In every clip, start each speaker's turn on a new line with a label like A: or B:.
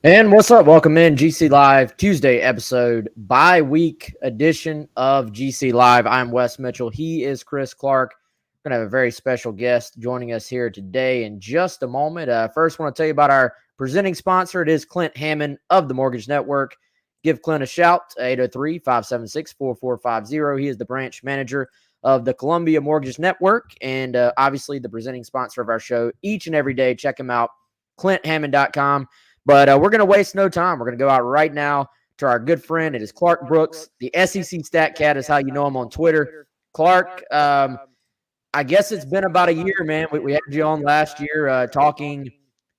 A: And what's up? Welcome in GC Live Tuesday episode, bi-week edition of GC Live. I'm Wes Mitchell. He is Chris Clark. We're going to have a very special guest joining us here today in just a moment. First, I want to tell you about our presenting sponsor. It is Clint Hammond of the Mortgage Network. Give Clint a shout, 803-576-4450. He is the branch manager of the Columbia Mortgage Network and obviously the presenting sponsor of our show each and every day. Check him out, clinthammond.com. But we're going to waste no time. We're going to go out right now to our good friend. It is Clark Brooks. The SEC Stat Cat is how you know him on Twitter. Clark, I guess it's been about a year, man. We had you on last year talking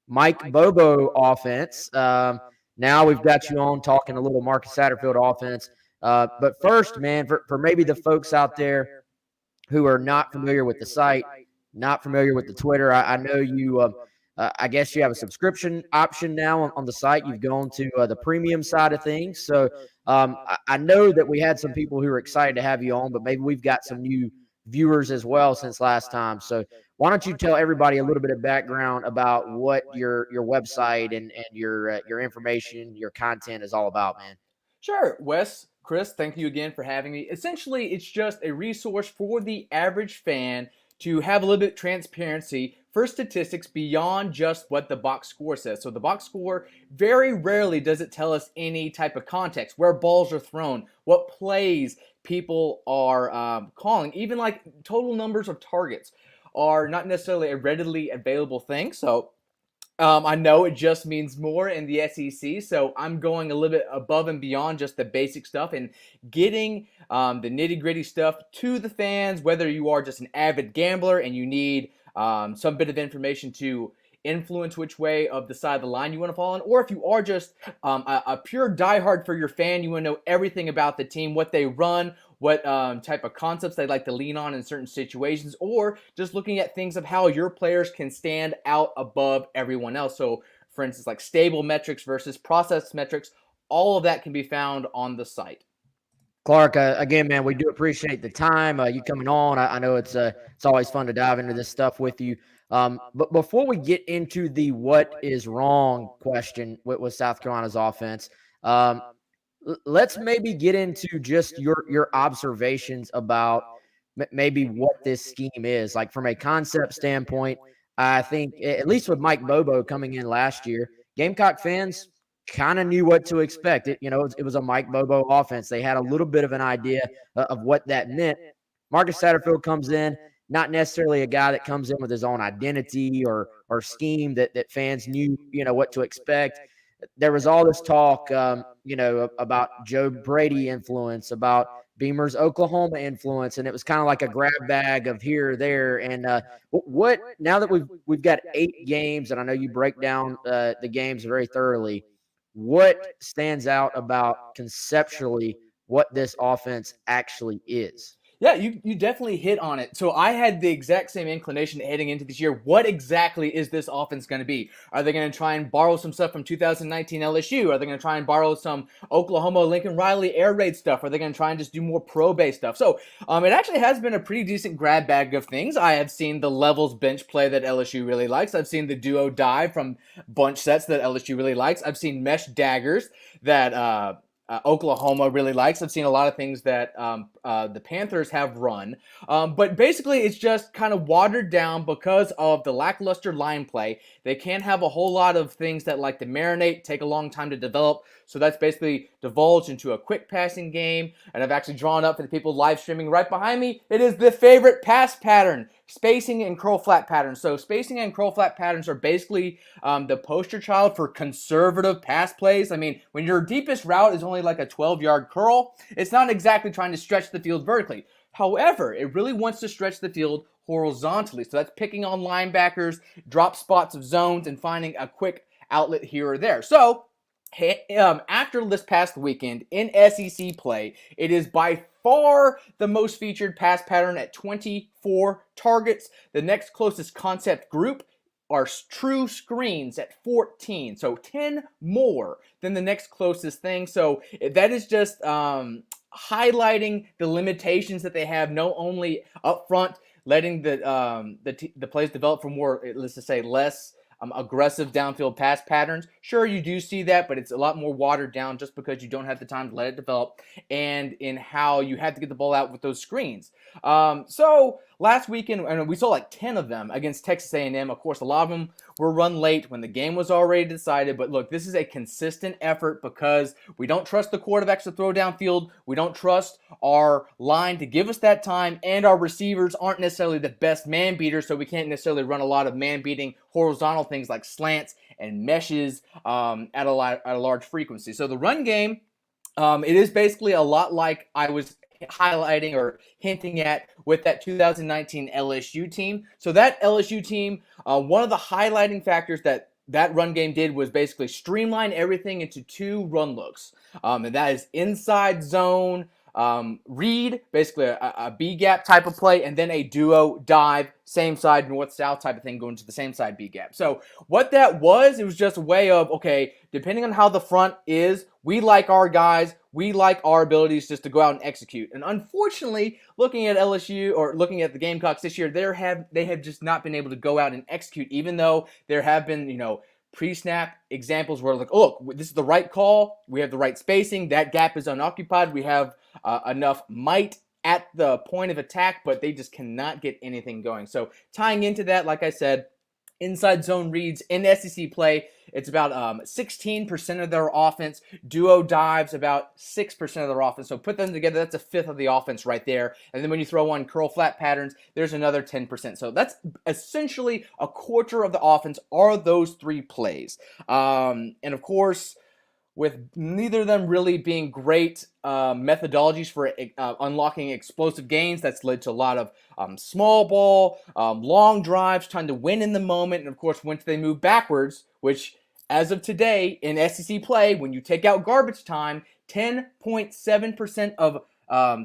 A: Mike Bobo offense. Now we've got you on talking a little Marcus Satterfield offense. But first, man, for maybe the folks out there who are not familiar with the site, not familiar with the Twitter, I know you I guess you have a subscription option now on the site. You've gone to the premium side of things. So I know that we had some people who were excited to have you on, but maybe we've got some new viewers as well since last time. So why don't you tell everybody a little bit of background about what your website and your information, your content is all about, man?
B: Sure, Wes, Chris, thank you again for having me. Essentially, it's just a resource for the average fan to have a little bit of transparency for statistics beyond just what the box score says. So the box score, very rarely does it tell us any type of context, where balls are thrown, what plays people are calling, even like total numbers of targets are not necessarily a readily available thing. So I know it just means more in the SEC, so I'm going a little bit above and beyond just the basic stuff and getting the nitty-gritty stuff to the fans, whether you are just an avid gambler and you need some bit of information to influence which way of the side of the line you want to fall on, or if you are just a pure diehard for your fan, you want to know everything about the team, what they run, what type of concepts they like to lean on in certain situations, or just looking at things of how your players can stand out above everyone else. So, for instance, like stable metrics versus process metrics, all of that can be found on the site.
A: Clark, again, man, we do appreciate the time you coming on. I know it's always fun to dive into this stuff with you. But before we get into the what is wrong question with South Carolina's offense, let's maybe get into just your observations about maybe what this scheme is. Like from a concept standpoint, I think at least with Mike Bobo coming in last year, Gamecock fans kind of knew what to expect. It was a Mike Bobo offense. They had a little bit of an idea of what that meant. Marcus Satterfield comes in, not necessarily a guy that comes in with his own identity or scheme that fans knew, what to expect. There was all this talk, about Joe Brady influence, about Beamer's Oklahoma influence, and it was kind of like a grab bag of here or there. And what now that we've got 8 games, and I know you break down the games very thoroughly, what stands out about conceptually what this offense actually is?
B: Yeah, you definitely hit on it. So I had the exact same inclination heading into this year. What exactly is this offense going to be? Are they going to try and borrow some stuff from 2019 LSU? Are they going to try and borrow some Oklahoma Lincoln Riley air raid stuff? Are they going to try and just do more pro-based stuff? So it actually has been a pretty decent grab bag of things. I have seen the levels bench play that LSU really likes. I've seen the duo dive from bunch sets that LSU really likes. I've seen mesh daggers that Oklahoma really likes. I've seen a lot of things that the Panthers have run. But basically, it's just kind of watered down because of the lackluster line play. They can't have a whole lot of things that like to marinate, take a long time to develop. So that's basically divulged into a quick passing game. And I've actually drawn up for the people live streaming right behind me. It is the favorite pass pattern, spacing and curl flat patterns. So spacing and curl flat patterns are basically the poster child for conservative pass plays. I mean, when your deepest route is only like a 12-yard curl, it's not exactly trying to stretch the field vertically. However, it really wants to stretch the field horizontally. So that's picking on linebackers, drop spots of zones, and finding a quick outlet here or there. So after this past weekend in SEC play, it is by far the most featured pass pattern at 24 targets. The next closest concept group are true screens at 14, so 10 more than the next closest thing. So that is just highlighting the limitations that they have, not only up front, letting the plays develop for more, let's just say, less aggressive downfield pass patterns. Sure, you do see that, but it's a lot more watered down just because you don't have the time to let it develop, and in how you have to get the ball out with those screens. So last weekend, and we saw like 10 of them against Texas A&M. Of course, a lot of them were run late when the game was already decided. But look, this is a consistent effort because we don't trust the quarterbacks to throw downfield. We don't trust our line to give us that time, and our receivers aren't necessarily the best man beaters, so we can't necessarily run a lot of man beating horizontal things like slants and meshes at a large frequency. So the run game, it is basically a lot like I was highlighting or hinting at with that 2019 LSU team. So that LSU team, one of the highlighting factors that run game did was basically streamline everything into 2 run looks. And that is inside zone read, basically a B gap type of play, and then a duo dive, same side, north-south type of thing, going to the same side B gap. So what that was, it was just a way of, okay, depending on how the front is, we like our guys, we like our abilities just to go out and execute. And unfortunately, looking at LSU or looking at the Gamecocks this year, they have just not been able to go out and execute, even though there have been, pre-snap examples where like, oh, look, this is the right call. We have the right spacing. That gap is unoccupied. We have enough might at the point of attack, but they just cannot get anything going. So tying into that, like I said, inside zone reads in SEC play, it's about 16% of their offense. Duo dives about 6% of their offense. So put them together, that's a fifth of the offense right there. And then when you throw on curl flat patterns, there's another 10%. So that's essentially a quarter of the offense are those 3 plays. And of course, with neither of them really being great methodologies for unlocking explosive gains, that's led to a lot of small ball, long drives, trying to win in the moment. And of course, once they move backwards, which as of today in SEC play, when you take out garbage time, 10.7% of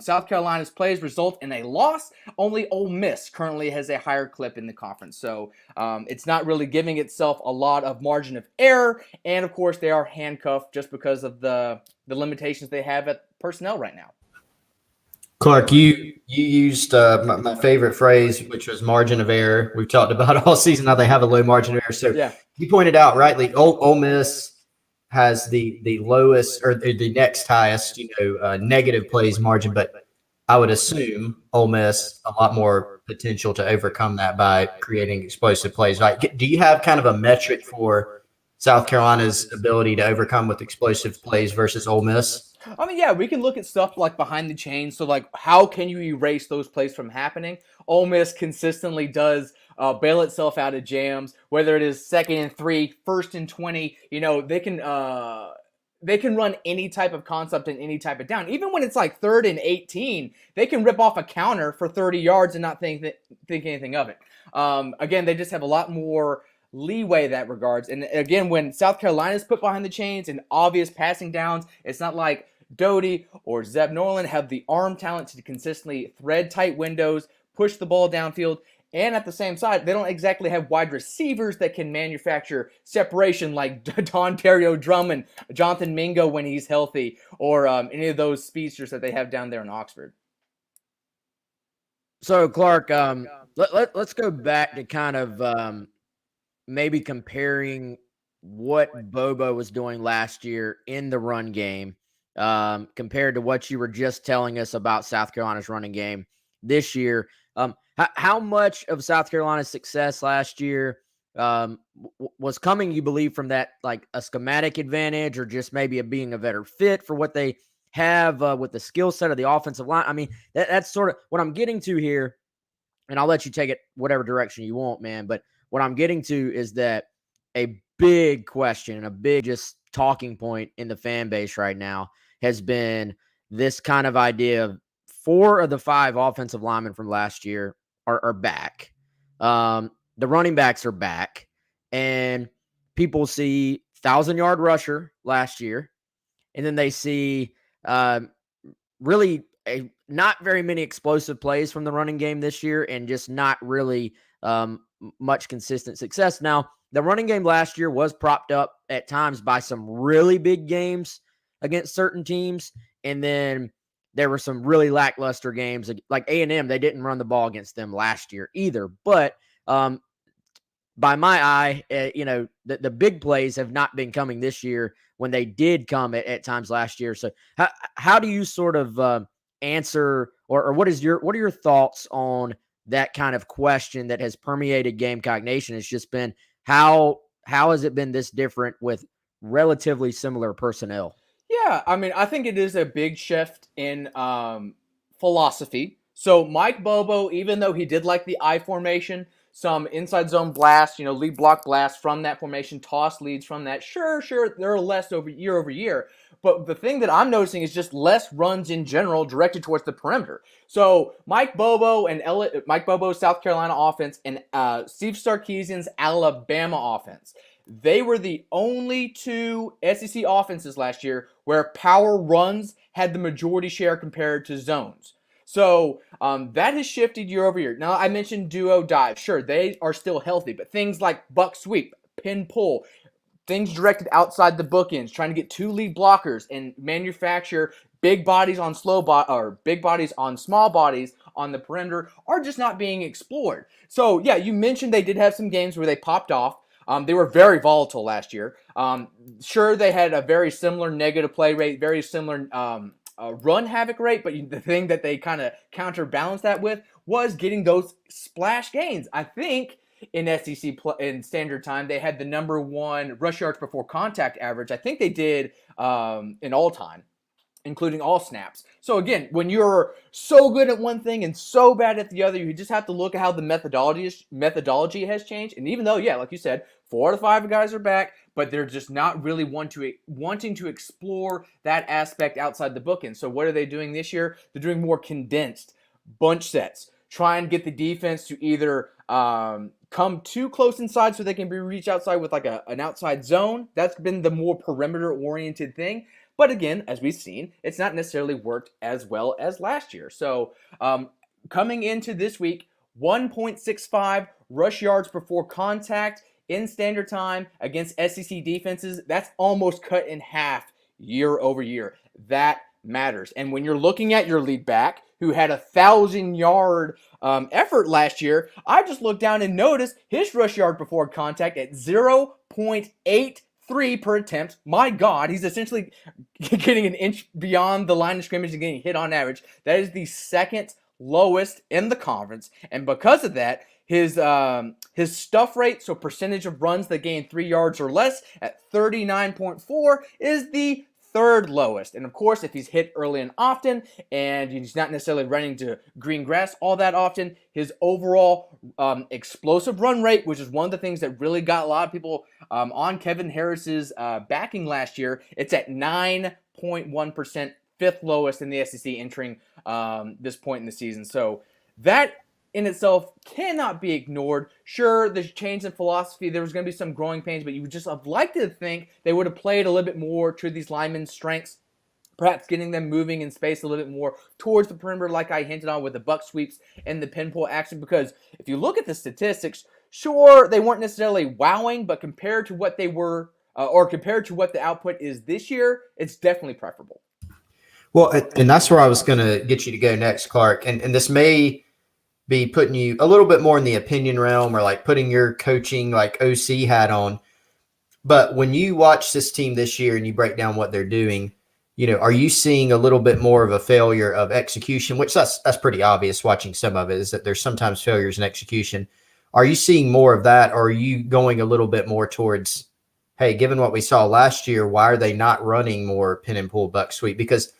B: South Carolina's plays result in a loss. Only Ole Miss currently has a higher clip in the conference. So it's not really giving itself a lot of margin of error. And of course, they are handcuffed just because of the limitations they have at personnel right now.
C: Clark, you used my favorite phrase, which was margin of error. We've talked about all season how they have a low margin of error. So
B: yeah,
C: you pointed out rightly, Ole Miss has the lowest or the next highest, negative plays margin. But I would assume Ole Miss a lot more potential to overcome that by creating explosive plays. Right? Do you have kind of a metric for South Carolina's ability to overcome with explosive plays versus Ole Miss?
B: I mean, yeah, we can look at stuff like behind the chains. So, like, how can you erase those plays from happening? Ole Miss consistently does bail itself out of jams, whether it is 2nd and 3, 1st and 20. They can run any type of concept in any type of down. Even when it's like 3rd and 18, they can rip off a counter for 30 yards and not think anything of it. Again, they just have a lot more leeway in that regards. And again, when South Carolina is put behind the chains and obvious passing downs, it's not like Doty or Zeb Norland have the arm talent to consistently thread tight windows, push the ball downfield, and at the same side, they don't exactly have wide receivers that can manufacture separation like Dontario Drummond, Jonathan Mingo when he's healthy, or any of those speedsters that they have down there in Oxford.
A: So, Clark, let's go back to kind of maybe comparing what Bobo was doing last year in the run game compared to what you were just telling us about South Carolina's running game this year. How much of South Carolina's success last year was coming, you believe, from that, like a schematic advantage or just maybe being a better fit for what they have with the skill set of the offensive line? I mean, that's sort of what I'm getting to here, and I'll let you take it whatever direction you want, man. But what I'm getting to is that a big question and a big just talking point in the fan base right now has been this kind of idea of 4 of the 5 offensive linemen from last year are back. The running backs are back, and people see 1,000-yard rusher last year, and then they see really not very many explosive plays from the running game this year, and just not really much consistent success. Now, the running game last year was propped up at times by some really big games against certain teams, and then there were some really lackluster games like A&M. They didn't run the ball against them last year either. But by my eye, the big plays have not been coming this year when they did come at times last year. So how do you sort of answer, or what are your thoughts on that kind of question that has permeated Gamecock Nation? It's just been how has it been this different with relatively similar personnel?
B: Yeah, I mean, I think it is a big shift in philosophy. So Mike Bobo, even though he did like the I formation, some inside zone blast, lead block blast from that formation, toss leads from that. Sure, there are less over year. But the thing that I'm noticing is just less runs in general directed towards the perimeter. So Mike Bobo's South Carolina offense and Steve Sarkisian's Alabama offense. They were the only two SEC offenses last year where power runs had the majority share compared to zones. So that has shifted year over year. Now, I mentioned duo dive. Sure, they are still healthy, but things like buck sweep, pin pull, things directed outside the bookends, trying to get two lead blockers and manufacture big bodies on big bodies on small bodies on the perimeter are just not being explored. So yeah, you mentioned they did have some games where they popped off. They were very volatile last year. Sure, they had a very similar negative play rate, very similar run havoc rate, but the thing that they kind of counterbalanced that with was getting those splash gains. I think in in standard time, they had the number one rush yards before contact average. I think they did in all time, including all snaps. So again, when you're so good at one thing and so bad at the other, you just have to look at how the methodology has changed. And even though, yeah, like you said, 4 out of 5 guys are back, but they're just not really wanting to explore that aspect outside the bookend. So what are they doing this year? They're doing more condensed bunch sets. Try and get the defense to either come too close inside so they can be reached outside with like an outside zone. That's been the more perimeter-oriented thing. But again, as we've seen, it's not necessarily worked as well as last year. So coming into this week, 1.65 rush yards before contact in standard time against SEC defenses. That's almost cut in half year over year. That matters. And when you're looking at your lead back, who had 1,000-yard effort last year, I just looked down and noticed his rush yard before contact at 0.83 per attempt. My God, he's essentially getting an inch beyond the line of scrimmage and getting hit on average. That is the second lowest in the conference, and because of that, his stuff rate, so percentage of runs that gain 3 yards or less, at 39.4 is the third lowest. And of course, if he's hit early and often, and he's not necessarily running to green grass all that often, his overall explosive run rate, which is one of the things that really got a lot of people on Kevin Harris's backing last year, it's at 9.1%, fifth lowest in the SEC entering this point in the season. So that in itself cannot be ignored. Sure, the change in philosophy, there was going to be some growing pains, but you would just have liked to think they would have played a little bit more to these linemen's strengths, perhaps getting them moving in space a little bit more towards the perimeter, like I hinted on with the buck sweeps and the pinpull action. Because if you look at the statistics, sure, they weren't necessarily wowing, but compared to what they were, or compared to what the output is this year, it's definitely preferable.
C: Well, and that's where I was going to get you to go next, Clark. And this may be putting you a little bit more in the opinion realm, or like putting your coaching like OC hat on. But when you watch this team this year and you break down what they're doing, are you seeing a little bit more of a failure of execution, which that's pretty obvious watching some of it, is that there's sometimes failures in execution. Are you seeing more of that, or are you going a little bit more towards, hey, given what we saw last year, why are they not running more pin and pull buck sweep? Because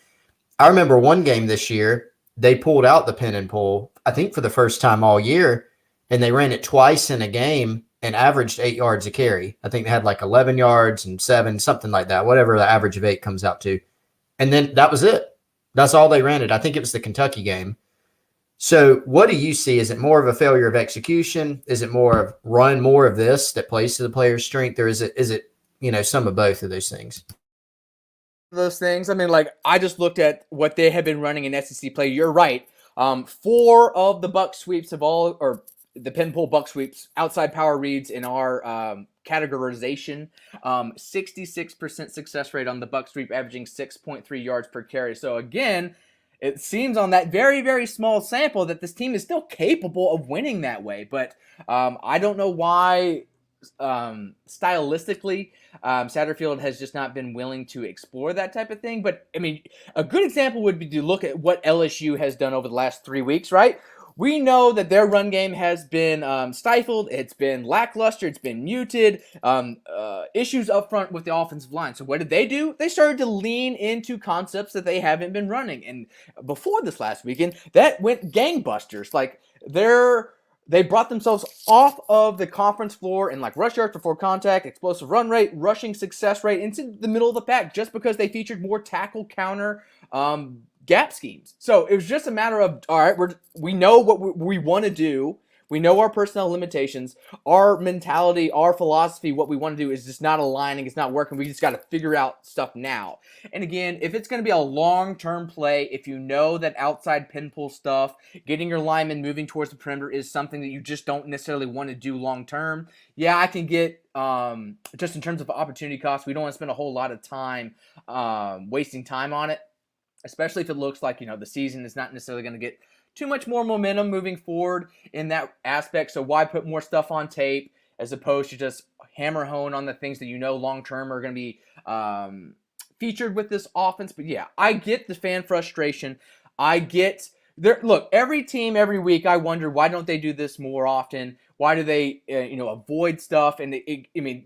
C: I remember one game this year, they pulled out the pin and pull, I think for the first time all year, and they ran it twice in a game and averaged 8 yards a carry. I think they had like 11 yards and 7, something like that, whatever the average of 8 comes out to. And then that was it. That's all they ran it. I think it was the Kentucky game. So what do you see? Is it more of a failure of execution? Is it more of run more of this that plays to the player's strength? Or is it some of both of those things?
B: Those things. I mean, like, I just looked at what they have been running in SEC play. You're right. 4 of the buck sweeps or the pin pull buck sweeps, outside power reads in our categorization, 66% success rate on the buck sweep, averaging 6.3 yards per carry. So again, it seems on that very, very small sample that this team is still capable of winning that way. But I don't know why stylistically Satterfield has just not been willing to explore that type of thing. But, I mean, a good example would be to look at what LSU has done over the last 3 weeks, right? We know that their run game has been stifled. It's been lackluster. It's been muted. Issues up front with the offensive line. So what did they do? They started to lean into concepts that they haven't been running. And before this last weekend, that went gangbusters. Like, they brought themselves off of the conference floor in like rush yards before contact, explosive run rate, rushing success rate into the middle of the pack just because they featured more tackle counter gap schemes. So it was just a matter of, all right, we know what we want to do. We know our personnel limitations, our mentality, our philosophy, what we want to do is just not aligning. It's not working. We just got to figure out stuff now. And again, if it's going to be a long-term play, if you know that outside pin pull stuff, getting your linemen moving towards the perimeter is something that you just don't necessarily want to do long-term, yeah, I can get, just in terms of opportunity cost, we don't want to spend a whole lot of time wasting time on it, especially if it looks like, the season is not necessarily going to get too much more momentum moving forward in that aspect. So why put more stuff on tape as opposed to just hammer hone on the things that long-term are going to be featured with this offense? But yeah, I get the fan frustration. I get look, every team every week, I wonder, why don't they do this more often? Why do they, avoid stuff? And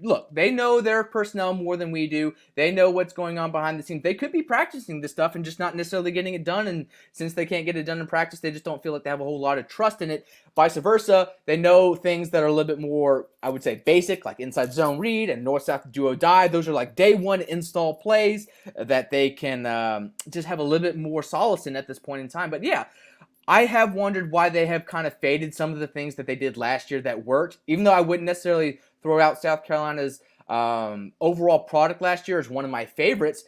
B: look, they know their personnel more than we do. They know what's going on behind the scenes. They could be practicing this stuff and just not necessarily getting it done. And since they can't get it done in practice, they just don't feel like they have a whole lot of trust in it. Vice versa, they know things that are a little bit more, I would say, basic, like inside zone read and north-south do or die. Those are like day one install plays that they can just have a little bit more solace in at this point in time. But yeah, I have wondered why they have kind of faded some of the things that they did last year that worked, even though I wouldn't necessarily throw out South Carolina's overall product last year as one of my favorites.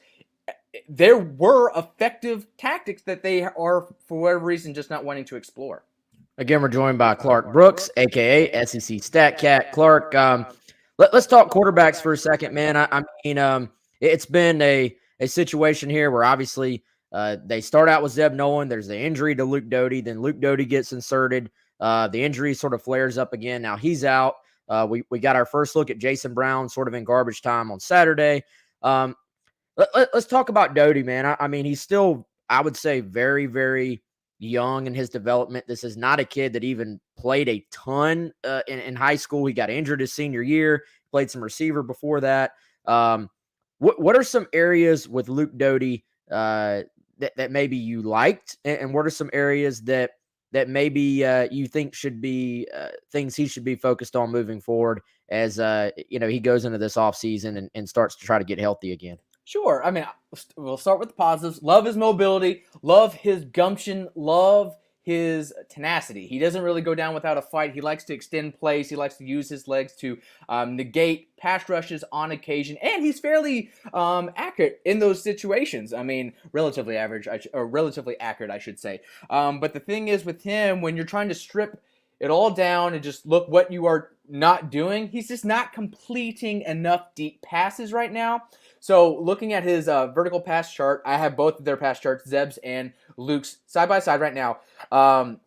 B: There were effective tactics that they are, for whatever reason, just not wanting to explore.
A: Again, we're joined by Clark Brooks, a.k.a. SEC Stat Cat. Clark, let's talk quarterbacks for a second, man. I mean, it's been a situation here where obviously – they start out with Zeb Nolan. There's the injury to Luke Doty. Then Luke Doty gets inserted. The injury sort of flares up again. Now he's out. We got our first look at Jason Brown sort of in garbage time on Saturday. Let's talk about Doty, man. I mean, he's still, I would say, very, very young in his development. This is not a kid that even played a ton in high school. He got injured his senior year, played some receiver before that. What are some areas with Luke Doty that maybe you liked, and what are some areas that maybe you think should be things he should be focused on moving forward as he goes into this offseason and starts to try to get healthy again?
B: Sure. I mean, we'll start with the positives. Love his mobility, love his gumption, love his tenacity. He doesn't really go down without a fight. He likes to extend plays. He likes to use his legs to negate pass rushes on occasion, and he's fairly accurate in those situations. I mean, relatively accurate, I should say. But the thing is with him, when you're trying to strip it all down and just look what you are not doing, he's just not completing enough deep passes right now. So looking at his vertical pass chart, I have both of their pass charts, Zeb's and Luke's, side by side right now.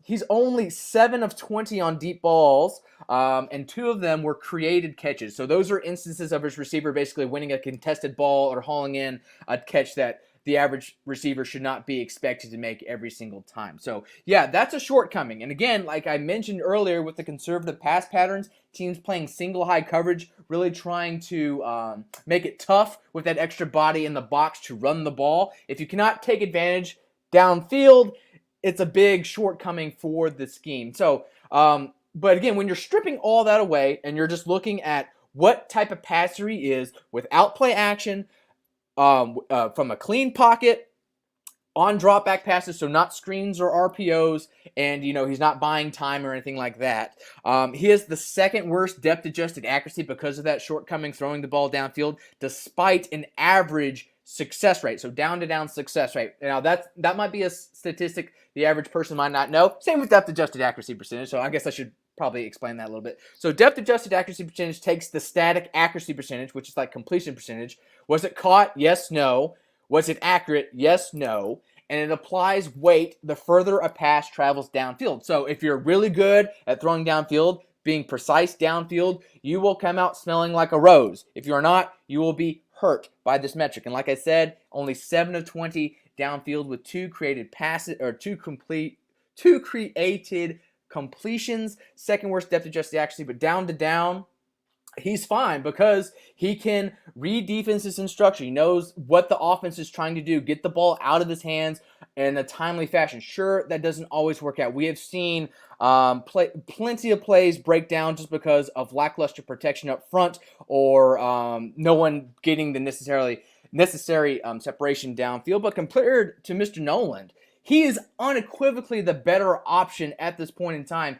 B: He's only 7 of 20 on deep balls, and 2 of them were created catches. So those are instances of his receiver basically winning a contested ball or hauling in a catch that the average receiver should not be expected to make every single time. So, yeah, that's a shortcoming. And again, like I mentioned earlier with the conservative pass patterns, teams playing single high coverage, really trying to make it tough with that extra body in the box to run the ball. If you cannot take advantage downfield, it's a big shortcoming for the scheme. So, but again, when you're stripping all that away and you're just looking at what type of passer he is without play action, from a clean pocket, on drop back passes, so not screens or RPOs, and he's not buying time or anything like that. He has the second worst depth adjusted accuracy because of that shortcoming throwing the ball downfield, despite an average success rate, so down to down success rate. Now that might be a statistic the average person might not know. Same with depth adjusted accuracy percentage, so I guess I should probably explain that a little bit. So depth adjusted accuracy percentage takes the static accuracy percentage, which is like completion percentage. Was it caught? Yes, no. Was it accurate? Yes, no. and it applies weight the further a pass travels downfield. So if you're really good at throwing downfield, being precise downfield, you will come out smelling like a rose. If you're not, you will be hurt by this metric. And like I said, only 7 of 20 downfield with 2 created passes, or 2 created completions. Second worst depth adjusted accuracy, but down to down, he's fine because he can read defense's instruction. He knows what the offense is trying to do, get the ball out of his hands in a timely fashion. Sure, that doesn't always work out. We have seen plenty of plays break down just because of lackluster protection up front, or no one getting the necessary separation downfield. But compared to Mr. Noland, he is unequivocally the better option at this point in time.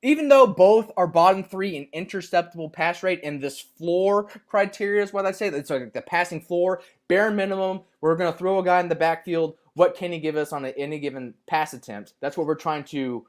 B: Even though both are bottom 3 in interceptable pass rate, and this floor criteria is what I say. It's like the passing floor, bare minimum. We're going to throw a guy in the backfield. What can he give us on any given pass attempt? That's what we're trying to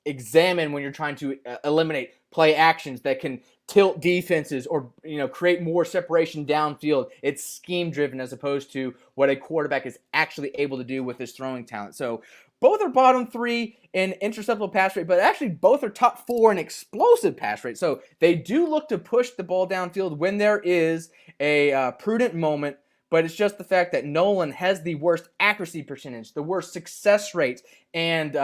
B: examine when you're trying to eliminate play actions that can tilt defenses or create more separation downfield. It's scheme driven as opposed to what a quarterback is actually able to do with his throwing talent. So both are bottom 3 in interceptable pass rate, but actually both are top 4 in explosive pass rate. So they do look to push the ball downfield when there is a prudent moment, but it's just the fact that Nolan has the worst accuracy percentage, the worst success rate, and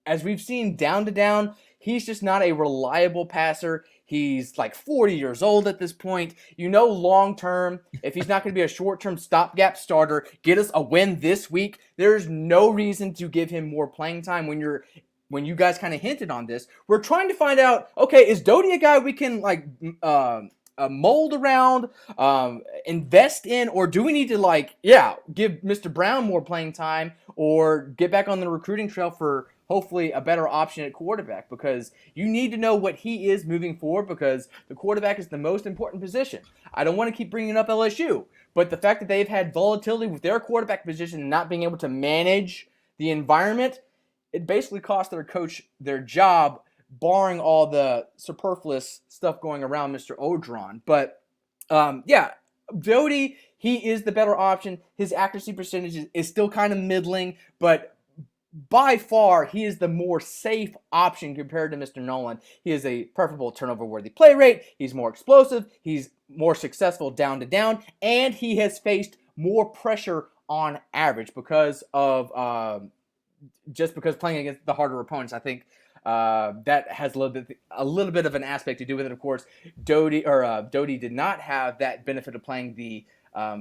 B: as we've seen down to down, he's just not a reliable passer. He's like 40 years old at this point. Long term, if he's not going to be a short-term stopgap starter, get us a win this week, there's no reason to give him more playing time when you guys kind of hinted on this. We're trying to find out, okay, is Doty a guy we can mold around, invest in, or do we need to give Mr. Brown more playing time or get back on the recruiting trail for hopefully a better option at quarterback? Because you need to know what he is moving forward, because the quarterback is the most important position. I don't want to keep bringing up LSU, but the fact that they've had volatility with their quarterback position and not being able to manage the environment, it basically cost their coach their job, barring all the superfluous stuff going around Mr. Odron. But Doty, he is the better option. His accuracy percentage is still kind of middling, but by far, he is the more safe option compared to Mr. Nolan. He has a preferable turnover-worthy play rate. He's more explosive. He's more successful down to down, and he has faced more pressure on average because of because playing against the harder opponents. I think that has a little bit of an aspect to do with it. Of course, Doty did not have that benefit of playing the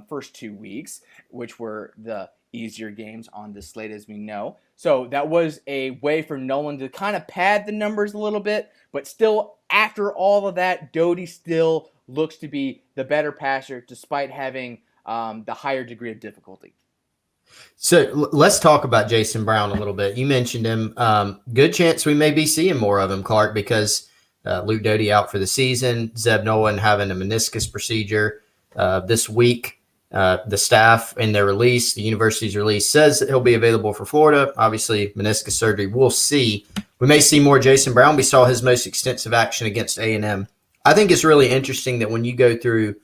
B: first 2 weeks, which were the easier games on this slate, as we know. So that was a way for Nolan to kind of pad the numbers a little bit, but still, after all of that, Doty still looks to be the better passer despite having the higher degree of difficulty.
C: So let's talk about Jason Brown a little bit. You mentioned him. Good chance we may be seeing more of him, Clark, because Luke Doty out for the season, Zeb Nolan having a meniscus procedure this week. The staff in their release, the university's release, says that he'll be available for Florida. Obviously, meniscus surgery. We'll see. We may see more Jason Brown. We saw his most extensive action against A&M. I think it's really interesting that when you go through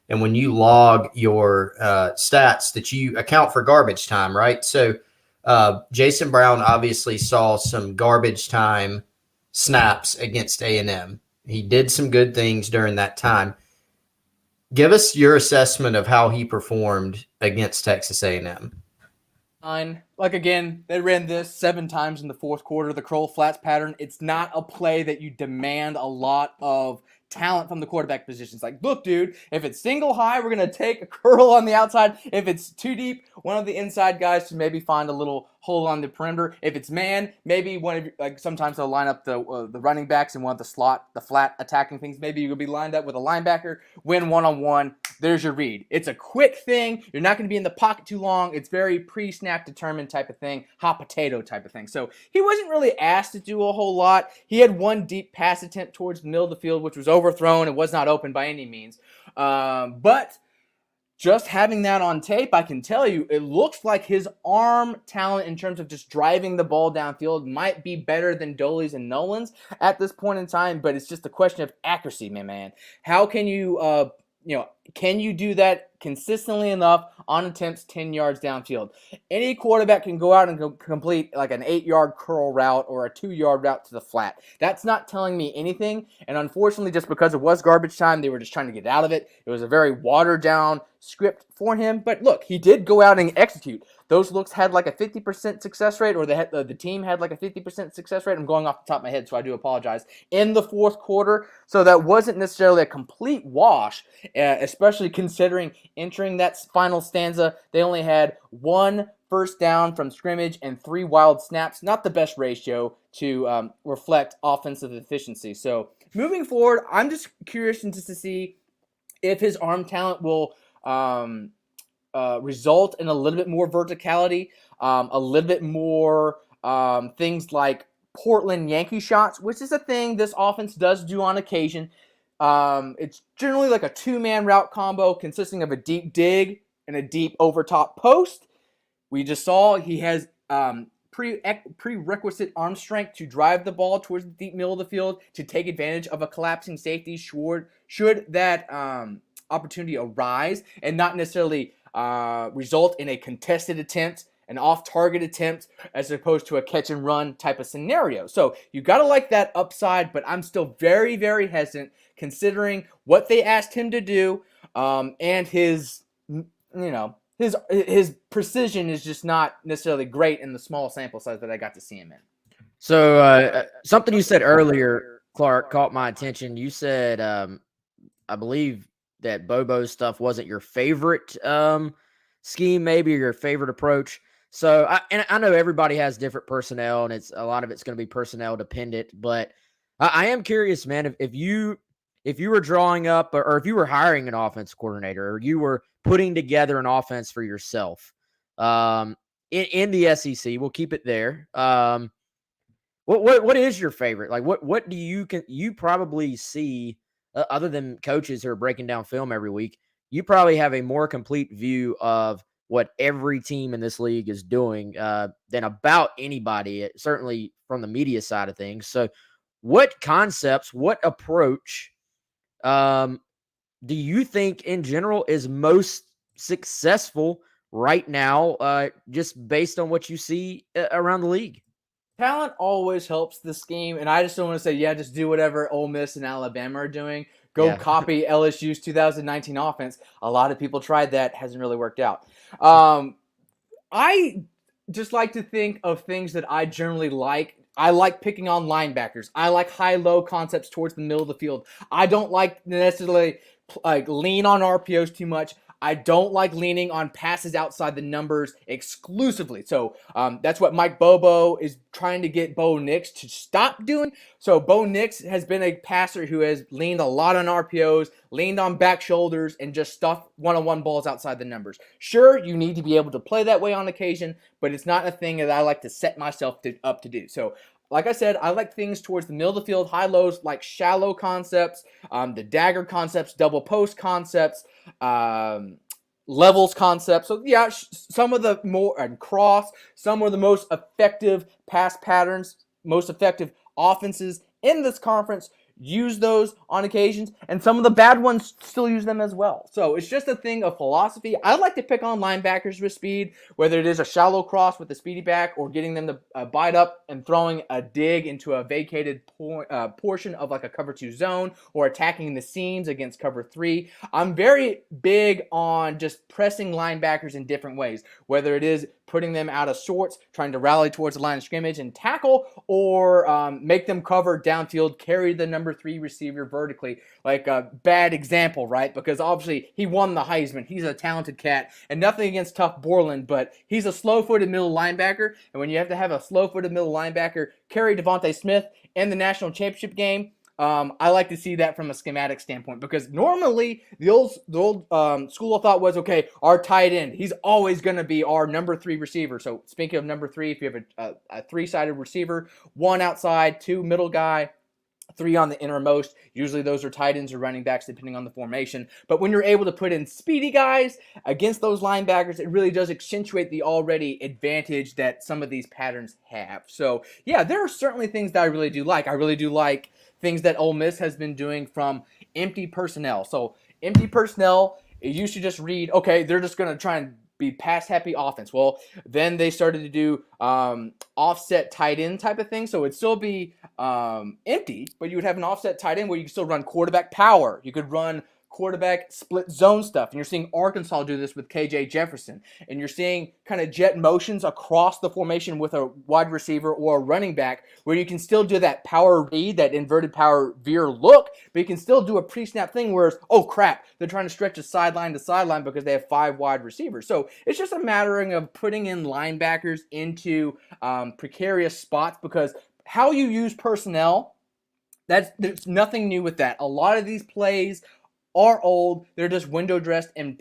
C: and when you log your stats, that you account for garbage time, right? So Jason Brown obviously saw some garbage time snaps against A&M. He did some good things during that time. Give us your assessment of how he performed against Texas A&M.
B: Again, they ran this 7 times in the fourth quarter, the curl flats pattern. It's not a play that you demand a lot of talent from the quarterback positions. Like, look, dude, if it's single high, we're going to take a curl on the outside. If it's too deep, one of the inside guys to maybe find a little hole on the perimeter. If it's man, maybe one of sometimes they'll line up the running backs in one of the flat attacking things. Maybe you'll be lined up with a linebacker, win one-on-one. There's your read. It's a quick thing. You're not going to be in the pocket too long. It's very pre-snap determined type of thing, hot potato type of thing. So he wasn't really asked to do a whole lot. He had one deep pass attempt towards the middle of the field, which was overthrown. It was not open by any means. But just having that on tape, I can tell you, it looks like his arm talent in terms of just driving the ball downfield might be better than Doley's and Nolan's at this point in time. But it's just a question of accuracy, my man. How can you can you do that consistently enough on attempts 10 yards downfield. Any quarterback can go out and complete like an 8-yard curl route or a 2-yard route to the flat. That's not telling me anything. And unfortunately, just because it was garbage time, they were just trying to get out of it. It was a very watered down script for him. But look, he did go out and execute. Those looks had like a 50% success rate, or the team had like a 50% success rate. I'm going off the top of my head, so I do apologize. In the fourth quarter, so that wasn't necessarily a complete wash, especially considering entering that final stanza, they only had 1 first down from scrimmage and 3 wild snaps. Not the best ratio to reflect offensive efficiency. So moving forward, I'm just curious just to see if his arm talent will result in a little bit more verticality, a little bit more things like Portland Yankee shots, which is a thing this offense does do on occasion. It's generally like a 2-man route combo consisting of a deep dig and a deep over top post. We just saw he has prerequisite arm strength to drive the ball towards the deep middle of the field to take advantage of a collapsing safety should that opportunity arise, and not necessarily result in a contested attempt, an off-target attempt, as opposed to a catch-and-run type of scenario. So you got to like that upside, but I'm still very, very hesitant considering what they asked him to do, and his precision is just not necessarily great in the small sample size that I got to see him in.
A: So something you said earlier, Clark, caught my attention. You said, I believe that Bobo's stuff wasn't your favorite scheme, maybe, or your favorite approach. So I know everybody has different personnel, and a lot of it's going to be personnel dependent. But I am curious, man, if you were drawing up, or if you were hiring an offense coordinator, or you were putting together an offense for yourself in the SEC, we'll keep it there. What is your favorite? Like, what do you probably see, other than coaches who are breaking down film every week? You probably have a more complete view of what every team in this league is doing than about anybody, certainly from the media side of things. So what concepts, what approach do you think in general is most successful right now, just based on what you see around the league?
B: Talent always helps the scheme, and I just don't want to say, yeah, just do whatever Ole Miss and Alabama are doing. Go copy LSU's 2019 offense. A lot of people tried that. Hasn't really worked out. I just like to think of things that I generally like. I like picking on linebackers. I like high-low concepts towards the middle of the field. I don't like necessarily lean on RPOs too much. I don't like leaning on passes outside the numbers exclusively. So that's what Mike Bobo is trying to get Bo Nix to stop doing. So Bo Nix has been a passer who has leaned a lot on RPOs, leaned on back shoulders, and just stuffed one-on-one balls outside the numbers. Sure, you need to be able to play that way on occasion, but it's not a thing that I like to set myself up to do. So like I said, I like things towards the middle of the field, high lows, like shallow concepts, the dagger concepts, double post concepts, levels concepts. So yeah, some of the more, and cross, some of the most effective pass patterns, most effective offenses in this conference use those on occasions, and some of the bad ones still use them as well. So it's just a thing of philosophy. I like to pick on linebackers with speed, whether it is a shallow cross with the speedy back or getting them to bite up and throwing a dig into a vacated portion of like a cover 2 zone, or attacking the seams against cover 3. I'm very big on just pressing linebackers in different ways, whether it is putting them out of sorts, trying to rally towards the line of scrimmage and tackle, or make them cover downfield, carry the number 3 receiver vertically. Like a bad example, right? Because obviously he won the Heisman. He's a talented cat, and nothing against Tough Borland, but he's a slow-footed middle linebacker, and when you have to have a slow-footed middle linebacker carry Devontae Smith in the national championship game, I like to see that from a schematic standpoint, because normally the old school of thought was, okay, our tight end, he's always going to be our number 3 receiver. So speaking of number 3, if you have a 3-sided receiver, 1 outside, 2 middle guy, 3 on the innermost. Usually those are tight ends or running backs depending on the formation. But when you're able to put in speedy guys against those linebackers, it really does accentuate the already advantage that some of these patterns have. So yeah, there are certainly things that I really do like. I really do like things that Ole Miss has been doing from empty personnel. So empty personnel it used to just read, okay, they're just going to try and be pass happy offense. Well, then they started to do offset tight end type of thing. So it'd still be empty, but you would have an offset tight end where you could still run quarterback power. You could run quarterback split zone stuff. And you're seeing Arkansas do this with KJ Jefferson. And you're seeing kind of jet motions across the formation with a wide receiver or a running back where you can still do that power read, that inverted power veer look, but you can still do a pre-snap thing where it's, oh crap, they're trying to stretch a sideline to sideline because they have 5 wide receivers. So it's just a matter of putting in linebackers into precarious spots, because how you use personnel, there's nothing new with that. A lot of these plays are old. They're just window dressed and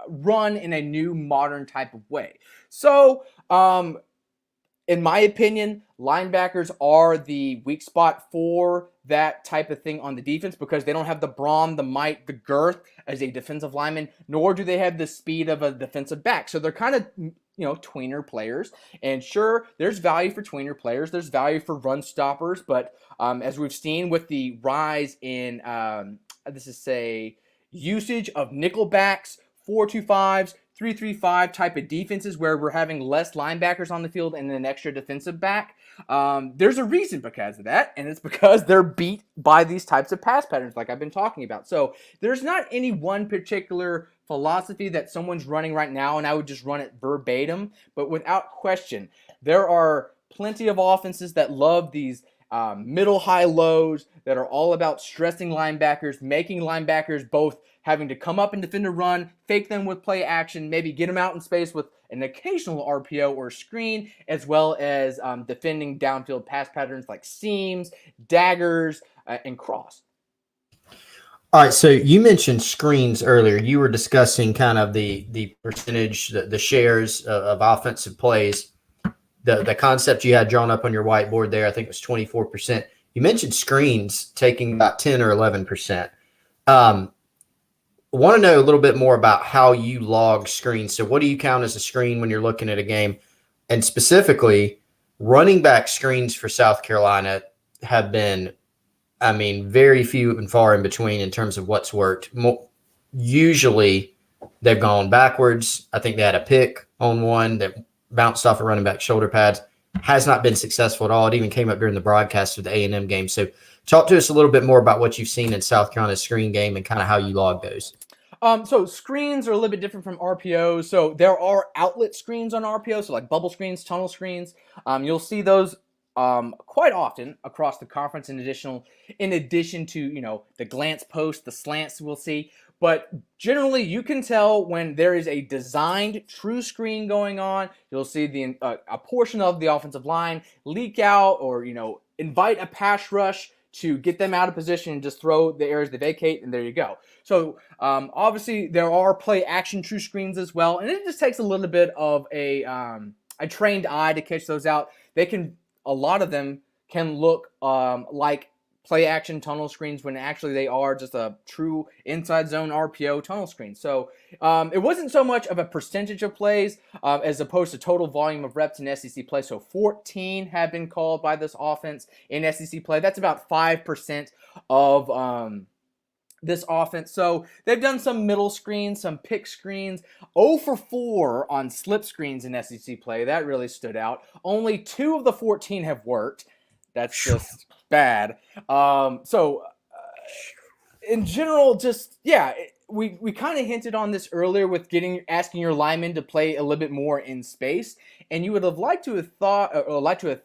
B: run in a new modern type of way. So, in my opinion, linebackers are the weak spot for that type of thing on the defense, because they don't have the brawn, the might, the girth as a defensive lineman, nor do they have the speed of a defensive back. So they're kind of, tweener players. And sure, there's value for tweener players. There's value for run stoppers. But as we've seen with the rise in, usage of nickel backs, 4-2-5s, 3-3-5 type of defenses where we're having less linebackers on the field and an extra defensive back. There's a reason because of that, and it's because they're beat by these types of pass patterns like I've been talking about. So there's not any one particular philosophy that someone's running right now, and I would just run it verbatim. But without question, there are plenty of offenses that love these middle high lows that are all about stressing linebackers, making linebackers both having to come up and defend a run, fake them with play action, maybe get them out in space with an occasional RPO or screen, as well as defending downfield pass patterns like seams, daggers, and cross.
C: All right, so you mentioned screens earlier. You were discussing kind of the percentage, the shares of offensive plays. The concept you had drawn up on your whiteboard there, I think it was 24%. You mentioned screens taking about 10 or 11%. Want to know a little bit more about how you log screens. So what do you count as a screen when you're looking at a game? And specifically, running back screens for South Carolina have been, very few and far in between in terms of what's worked. Usually, they've gone backwards. I think they had a pick on one that bounced off a running back shoulder pads. Has not been successful at all. It even came up during the broadcast of the A&M game. So talk to us a little bit more about what you've seen in South Carolina's screen game and kind of how you log those.
B: So screens are a little bit different from RPOs. So there are outlet screens on RPO, so like bubble screens, tunnel screens. You'll see those quite often across the conference in addition to, the glance post, the slants we'll see. But generally, you can tell when there is a designed true screen going on. You'll see a portion of the offensive line leak out or, invite a pass rush to get them out of position and just throw the areas they vacate, and there you go. So obviously, there are play action true screens as well, and it just takes a little bit of a trained eye to catch those out. A lot of them can look like play action tunnel screens when actually they are just a true inside zone RPO tunnel screen. So it wasn't so much of a percentage of plays as opposed to total volume of reps in SEC play. So 14 have been called by this offense in SEC play. That's about 5% of this offense. So they've done some middle screens, some pick screens, 0 for 4 on slip screens in SEC play. That really stood out. Only 2 of the 14 have worked. That's just bad. In general, we kind of hinted on this earlier with asking your linemen to play a little bit more in space, and you would have liked to have thought or like to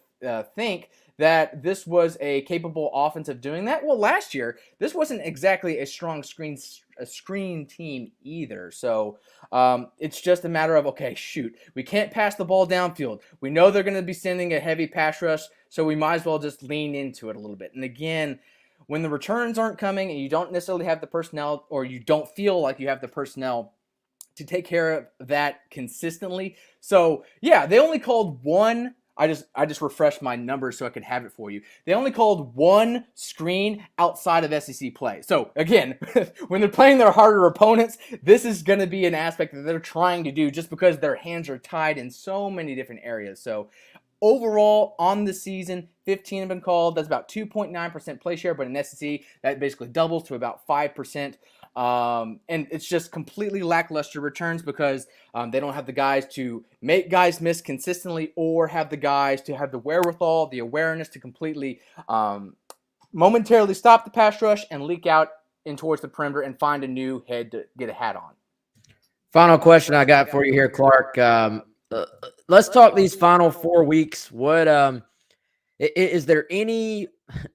B: think that this was a capable offense of doing that. Well, last year this wasn't exactly a strong screen team either. So it's just a matter of, okay, shoot, we can't pass the ball downfield. We know they're going to be sending a heavy pass rush, so we might as well just lean into it a little bit. And again, when the returns aren't coming and you don't necessarily have the personnel, or you don't feel like you have the personnel to take care of that consistently. So yeah, they only called one. I just refreshed my numbers so I could have it for you. They only called one screen outside of SEC play. So again, when they're playing their harder opponents, this is going to be an aspect that they're trying to do just because their hands are tied in so many different areas. So Overall, on the season, 15 have been called. That's about 2.9% play share, but in SEC, that basically doubles to about 5%. And it's just completely lackluster returns because they don't have the guys to make guys miss consistently or have the guys to have the wherewithal, the awareness to completely momentarily stop the pass rush and leak out in towards the perimeter and find a new head to get a hat on.
A: Final question I got for you here, Clark. Let's talk these final 4 weeks. What is there any?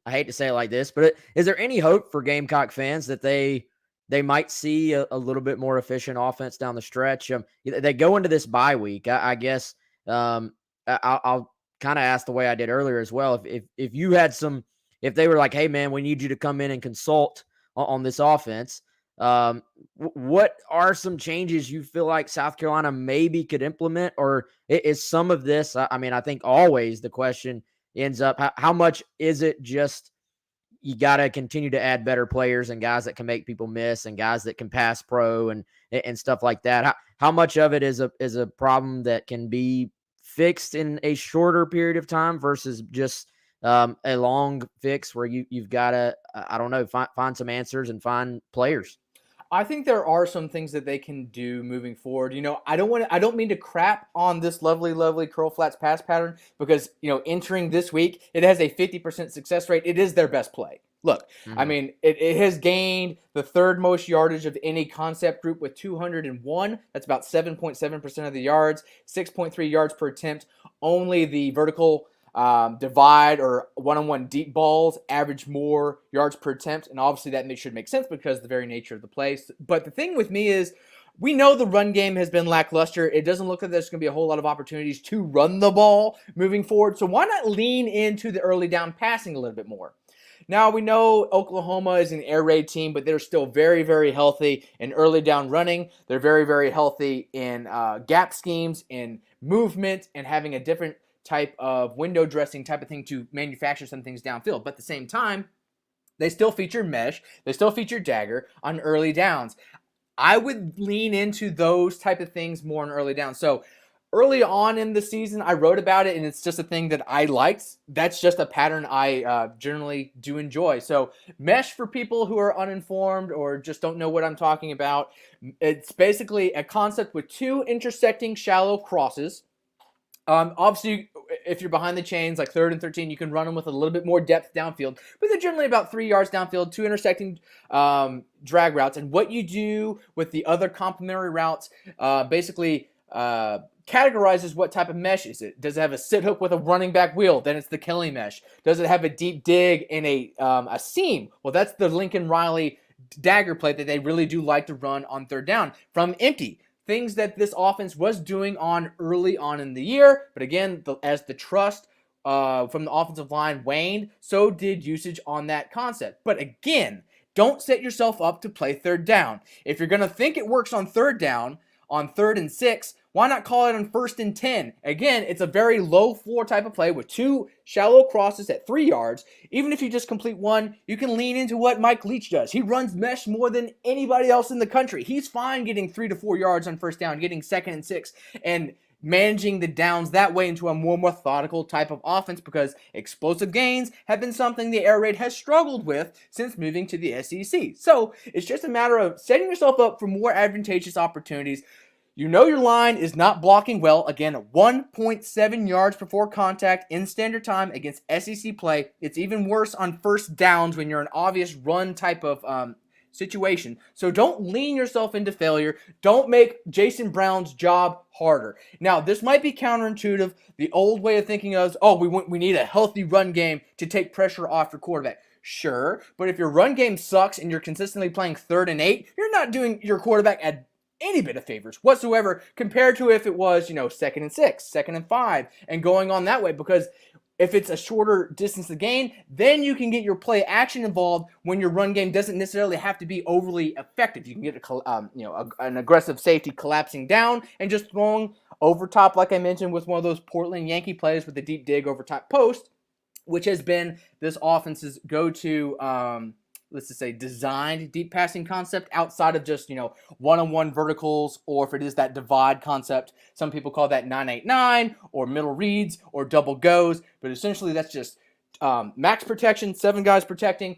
A: I hate to say it like this, but is there any hope for Gamecock fans that they might see a little bit more efficient offense down the stretch? They go into this bye week. I guess I'll kind of ask the way I did earlier as well. If you had if they were like, hey man, we need you to come in and consult on this offense. What are some changes you feel like South Carolina maybe could implement, or is some of this? I mean, I think always the question ends up how much is it just you got to continue to add better players and guys that can make people miss and guys that can pass pro and stuff like that. How much of it is a problem that can be fixed in a shorter period of time versus just a long fix where you've got to, I don't know, find some answers and find players?
B: I think there are some things that they can do moving forward. I don't mean to crap on this lovely curl flats pass pattern because, entering this week, it has a 50% success rate. It is their best play. Look, I mean, it has gained the third most yardage of any concept group with 201. That's about 7.7% of the yards, 6.3 yards per attempt. Only the vertical divide or one-on-one deep balls average more yards per attempt, and obviously that should make sense because of the very nature of the play. But the thing with me is, we know the run game has been lackluster. It doesn't look like there's going to be a whole lot of opportunities to run the ball moving forward, so why not lean into the early down passing a little bit more? Now, we know Oklahoma is an air raid team, but they're still very, very healthy in early down running. They're very, very healthy in gap schemes, in movement, and having a different type of window dressing type of thing to manufacture some things downfield. But at the same time, they still feature mesh. They still feature dagger on early downs. I would lean into those type of things more on early downs. So early on in the season, I wrote about it, and it's just a thing that I liked. That's just a pattern I generally do enjoy. So mesh, for people who are uninformed or just don't know what I'm talking about, it's basically a concept with two intersecting shallow crosses. Obviously, if you're behind the chains, like 3rd and 13, you can run them with a little bit more depth downfield, but they're generally about 3 yards downfield, two intersecting drag routes. And what you do with the other complementary routes basically categorizes what type of mesh is it. Does it have a sit hook with a running back wheel? Then it's the Kelly mesh. Does it have a deep dig in a seam? Well, that's the Lincoln Riley dagger play that they really do like to run on 3rd down from empty. Things that this offense was doing on early on in the year. But again, as the trust from the offensive line waned, so did usage on that concept. But again, don't set yourself up to play 3rd down. If you're going to think it works on 3rd down, on 3rd and 6, why not call it on 1st and 10? Again, it's a very low floor type of play with two shallow crosses at 3 yards. Even if you just complete one, you can lean into what Mike Leach does. He runs mesh more than anybody else in the country. He's fine getting 3 to 4 yards on 1st down, getting 2nd and 6, and managing the downs that way into a more methodical type of offense, because explosive gains have been something the air raid has struggled with since moving to the SEC. So it's just a matter of setting yourself up for more advantageous opportunities. You know your line is not blocking well. Again, 1.7 yards before contact in standard time against SEC play. It's even worse on 1st downs when you're an obvious run type of situation. So don't lean yourself into failure. Don't make Jason Brown's job harder. Now, this might be counterintuitive. The old way of thinking is, we need a healthy run game to take pressure off your quarterback. Sure, but if your run game sucks and you're consistently playing 3rd and 8, you're not doing your quarterback any bit of favors whatsoever compared to if it was, 2nd and 6, 2nd and 5, and going on that way. Because if it's a shorter distance to gain, then you can get your play action involved when your run game doesn't necessarily have to be overly effective. You can get an aggressive safety collapsing down and just throwing over top, like I mentioned, with one of those Portland Yankee plays with the deep dig over top post, which has been this offense's go-to let's just say, designed deep passing concept outside of just, one-on-one verticals, or if it is that divide concept, some people call that 989 or middle reads or double goes, but essentially that's just max protection, 7 guys protecting.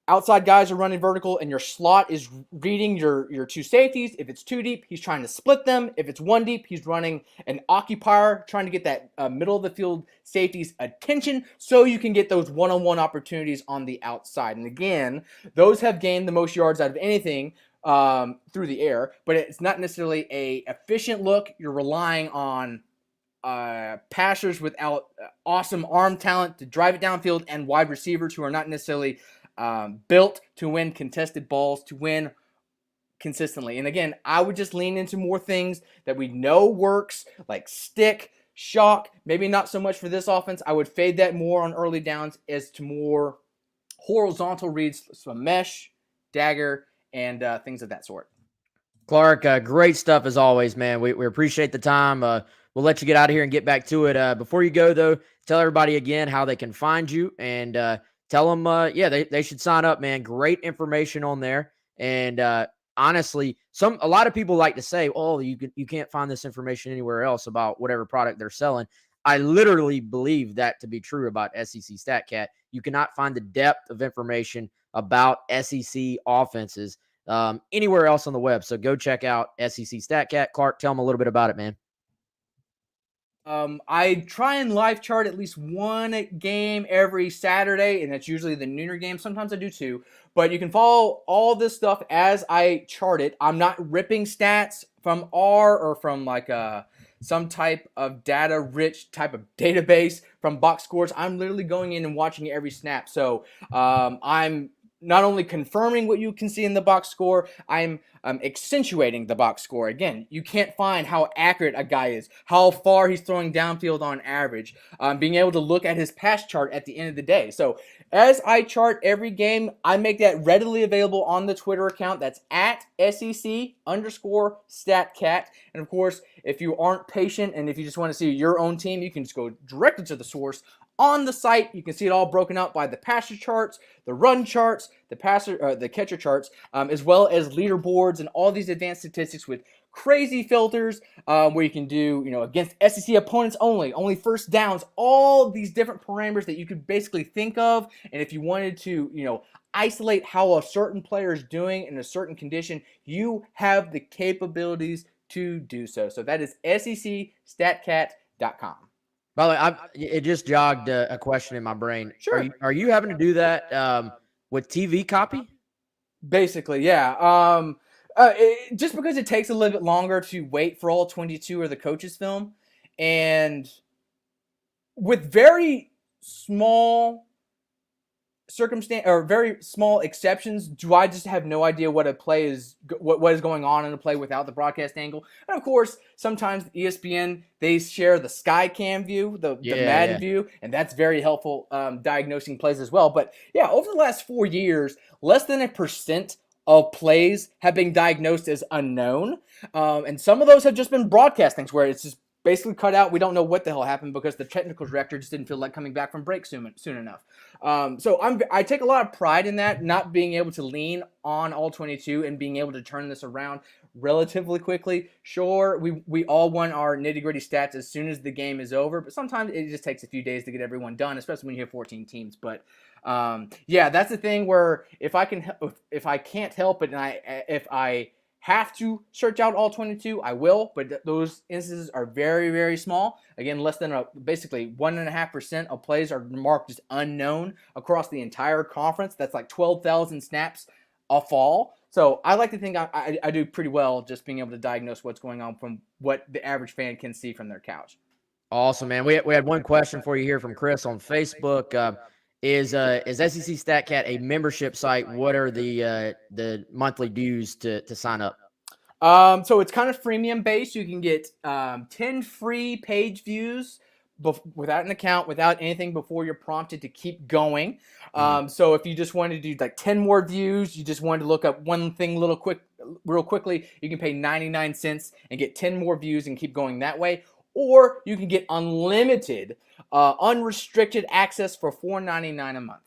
B: Outside guys are running vertical, and your slot is reading your 2 safeties. If it's 2 deep, he's trying to split them. If it's 1 deep, he's running an occupier, trying to get that middle of the field safety's attention so you can get those one-on-one opportunities on the outside. And again, those have gained the most yards out of anything through the air, but it's not necessarily a efficient look. You're relying on passers without awesome arm talent to drive it downfield, and wide receivers who are not necessarily built to win contested balls, to win consistently. And again, I would just lean into more things that we know works, like stick, shock. Maybe not so much for this offense. I would fade that more on early downs as to more horizontal reads, some mesh, dagger, and things of that sort.
A: Clark, great stuff as always, man. We appreciate the time. We'll let you get out of here and get back to it. Before you go, though, tell everybody again how they can find you, and tell them, they should sign up, man. Great information on there. And honestly, a lot of people like to say, oh, you can't find this information anywhere else about whatever product they're selling. I literally believe that to be true about SEC StatCat. You cannot find the depth of information about SEC offenses anywhere else on the web. So go check out SEC StatCat. Clark, tell them a little bit about it, man.
B: I try and live chart at least one game every Saturday, and that's usually the nooner game. Sometimes I do 2, but you can follow all this stuff as I chart it. I'm not ripping stats from R or from like some type of data-rich type of database from box scores. I'm literally going in and watching every snap. So I'm not only confirming what you can see in the box score, I'm accentuating the box score. Again, you can't find how accurate a guy is, how far he's throwing downfield on average, being able to look at his pass chart at the end of the day. So as I chart every game, I make that readily available on the Twitter account. That's at SEC_StatCat. And of course, if you aren't patient and if you just want to see your own team, you can just go directly to the source. On the site, you can see it all broken out by the passer charts, the run charts, the catcher charts, as well as leaderboards and all these advanced statistics with crazy filters where you can do, against SEC opponents only first downs, all these different parameters that you could basically think of. And if you wanted to, isolate how a certain player is doing in a certain condition, you have the capabilities to do so. So that is SECStatCat.com.
A: By the way, it just jogged a question in my brain.
B: Sure.
A: Are you having to do that with TV copy?
B: Basically, yeah. Just because it takes a little bit longer to wait for all 22 or the coaches film, and with very small very small exceptions, do I just have no idea what a play is, what is going on in a play without the broadcast angle. And of course, sometimes ESPN, they share the Skycam view, the Madden view, and that's very helpful diagnosing plays as well. But yeah, over the last 4 years, less than 1% of plays have been diagnosed as unknown, and some of those have just been broadcast things where it's just basically cut out. We don't know what the hell happened because the technical director just didn't feel like coming back from break soon enough. So I take a lot of pride in that, not being able to lean on all 22 and being able to turn this around relatively quickly. Sure, we all want our nitty-gritty stats as soon as the game is over, but sometimes it just takes a few days to get everyone done, especially when you have 14 teams. But that's the thing where if I can't help it, and if I have to search out all 22, I will, but those instances are very, very small. Again, less than basically 1.5% of plays are marked as unknown across the entire conference. That's like 12,000 snaps a fall. So I like to think I do pretty well just being able to diagnose what's going on from what the average fan can see from their couch.
A: Awesome, man. We had one question for you here from Chris on Facebook. Is SEC StatCat a membership site? What are the monthly dues to sign up?
B: So it's kind of freemium based. You can get 10 free page views without an account, without anything before you're prompted to keep going. So if you just wanted to do like 10 more views, you just wanted to look up one thing real quickly, you can pay 99 cents and get 10 more views and keep going that way. Or you can get unlimited, unrestricted access for $4.99 a month.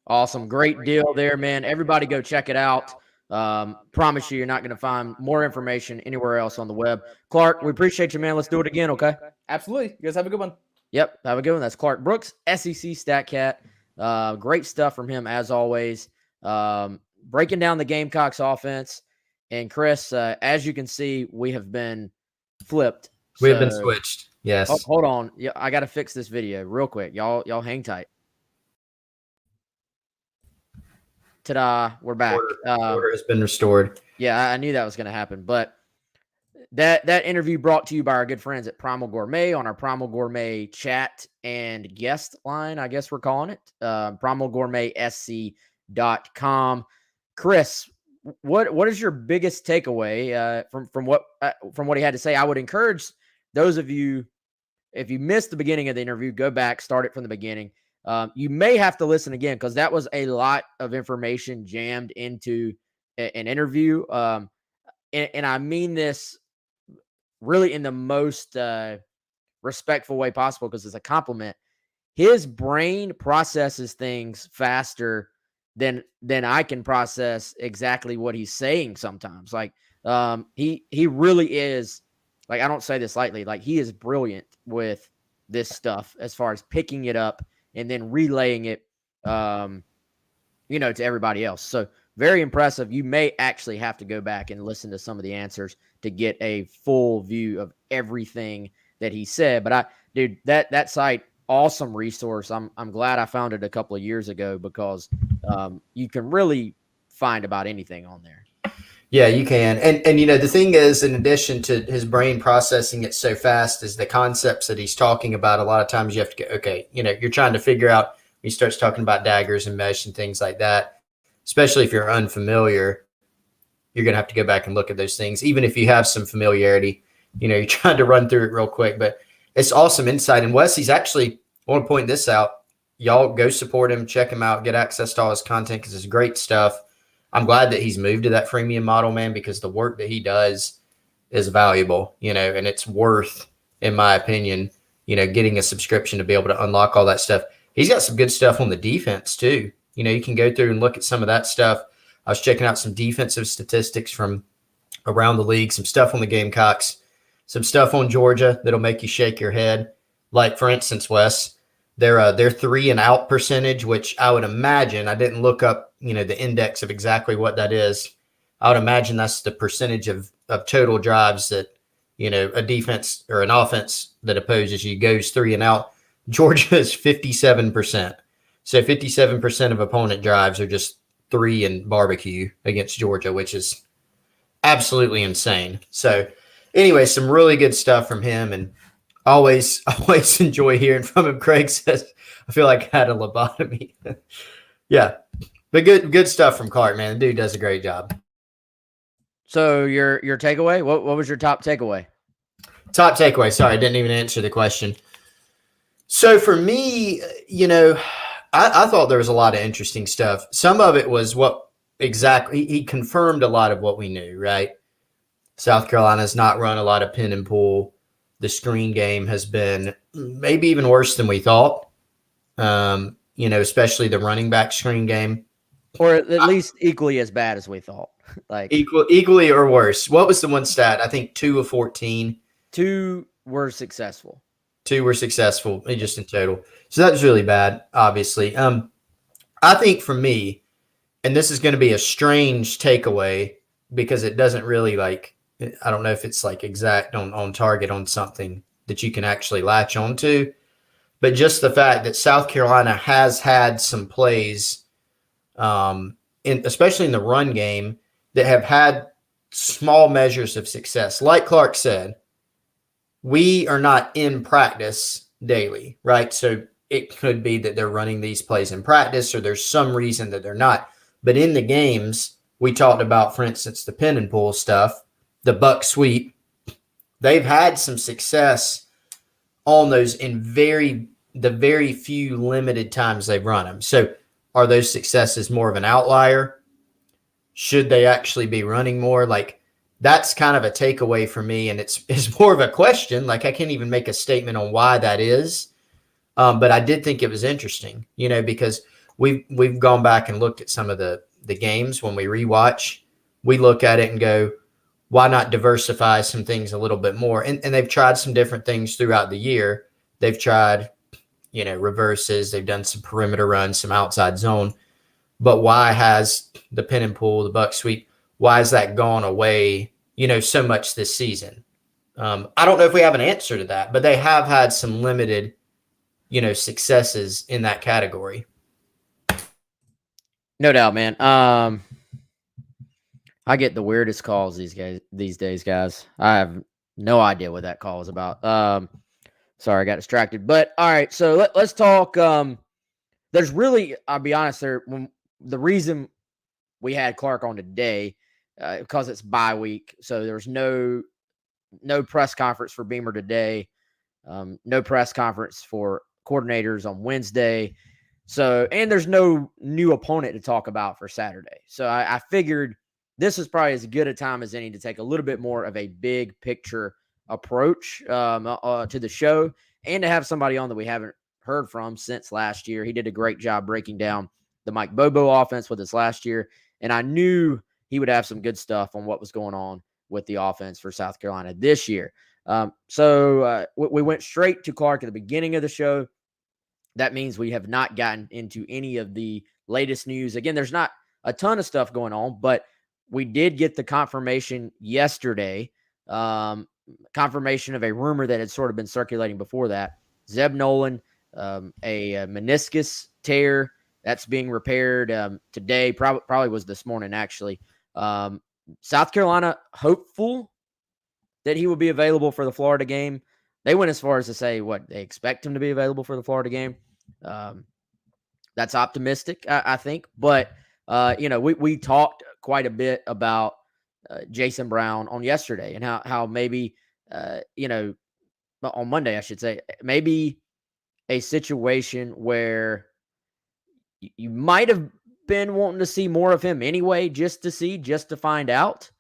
A: Awesome. Great deal there, man. Everybody go check it out. Promise you're not going to find more information anywhere else on the web. Clark, we appreciate you, man. Let's do it again, okay?
B: Absolutely. You guys have a good one.
A: Yep. Have a good one. That's Clark Brooks, SEC Stat Cat. Great stuff from him, as always. Breaking down the Gamecocks offense. And Chris, as you can see, we have been flipped.
C: We have been switched. Yes.
A: Hold on. Yeah, I got to fix this video real quick. Y'all hang tight. Ta-da, we're back.
C: Order has been restored.
A: Yeah, I knew that was going to happen. But that interview brought to you by our good friends at Primal Gourmet on our Primal Gourmet chat and guest line, I guess we're calling it. PrimalGourmetSC.com. Chris, what is your biggest takeaway from what he had to say? I would encourage those of you, if you missed the beginning of the interview, go back, start it from the beginning. You may have to listen again because that was a lot of information jammed into an interview. And I mean this really in the most respectful way possible because it's a compliment. His brain processes things faster than I can process exactly what he's saying sometimes. Like he really is, like, I don't say this lightly, like he is brilliant with this stuff as far as picking it up and then relaying it, to everybody else. So very impressive. You may actually have to go back and listen to some of the answers to get a full view of everything that he said. But that site, awesome resource. I'm glad I found it a couple of years ago because you can really find about anything on there.
C: Yeah, you can. And the thing is, in addition to his brain processing it so fast, is the concepts that he's talking about. A lot of times you have to go, okay, you're trying to figure out, he starts talking about daggers and mesh and things like that, especially if you're unfamiliar, you're going to have to go back and look at those things. Even if you have some familiarity, you're trying to run through it real quick, but it's awesome insight. And Wesley's actually, I want to point this out. Y'all go support him, check him out, get access to all his content because it's great stuff. I'm glad that he's moved to that freemium model, man, because the work that he does is valuable, and it's worth, in my opinion, getting a subscription to be able to unlock all that stuff. He's got some good stuff on the defense too. You can go through and look at some of that stuff. I was checking out some defensive statistics from around the league, some stuff on the Gamecocks, some stuff on Georgia that'll make you shake your head. Like, for instance, Wes, their 3-and-out percentage, which I would imagine, I didn't look up, the index of exactly what that is. I would imagine that's the percentage of total drives that, a defense or an offense that opposes you goes 3-and-out. Georgia is 57%. So 57% of opponent drives are just 3 and barbecue against Georgia, which is absolutely insane. So anyway, some really good stuff from him, and always enjoy hearing from him. Craig says, I feel like I had a lobotomy. Yeah. But good stuff from Clark, man. The dude does a great job.
A: So your takeaway? What was your top takeaway?
C: Top takeaway. Sorry, I didn't even answer the question. So for me, I thought there was a lot of interesting stuff. Some of it was what exactly he confirmed a lot of what we knew, right? South Carolina's not run a lot of pin and pull. The screen game has been maybe even worse than we thought. Especially the running back screen game.
A: Or at least equally as bad as we thought. Like
C: equally or worse. What was the one stat? I think 2 of 14.
A: 2 were successful.
C: 2 were successful, just in total. So that was really bad, obviously. I think for me, and this is going to be a strange takeaway because it doesn't really I don't know if it's exact on target on something that you can actually latch onto, but just the fact that South Carolina has had some plays, especially in the run game, that have had small measures of success. Like Clark said, we are not in practice daily, right? So it could be that they're running these plays in practice or there's some reason that they're not. But in the games, we talked about, for instance, the pin and pull stuff, the buck sweep. They've had some success on those in the very few limited times they've run them. So are those successes more of an outlier? Should they actually be running more? That's kind of a takeaway for me, and it's more of a question. I can't even make a statement on why that is, but I did think it was interesting, because we've gone back and looked at some of the games when we rewatch. We look at it and go, why not diversify some things a little bit more? And they've tried some different things throughout the year. They've tried, reverses. They've done some perimeter runs, some outside zone. But why has the pin and pull, the buck sweep, why has that gone away, so much this season? I don't know if we have an answer to that, but they have had some limited, successes in that category.
A: No doubt, man. I get the weirdest calls these days, guys. I have no idea what that call is about. Sorry, I got distracted. But all right, so let's talk. There's really, I'll be honest, the reason we had Clark on today because it's bye week, so there's no press conference for Beamer today, no press conference for coordinators on Wednesday. So, and there's no new opponent to talk about for Saturday. So I figured this is probably as good a time as any to take a little bit more of a big picture approach to the show and to have somebody on that we haven't heard from since last year. He did a great job breaking down the Mike Bobo offense with us last year, and I knew he would have some good stuff on what was going on with the offense for South Carolina this year. So we went straight to Clark at the beginning of the show. That means we have not gotten into any of the latest news. Again, there's not a ton of stuff going on, but we did get the confirmation yesterday, confirmation of a rumor that had sort of been circulating before that. Zeb Nolan, a meniscus tear that's being repaired today, probably was this morning, actually. South Carolina hopeful that he will be available for the Florida game. They went as far as to say they expect him to be available for the Florida game. That's optimistic, I think. But, we talked quite a bit about Jason Brown on yesterday and how maybe, on Monday, I should say, maybe a situation where you might have been wanting to see more of him anyway, just to find out.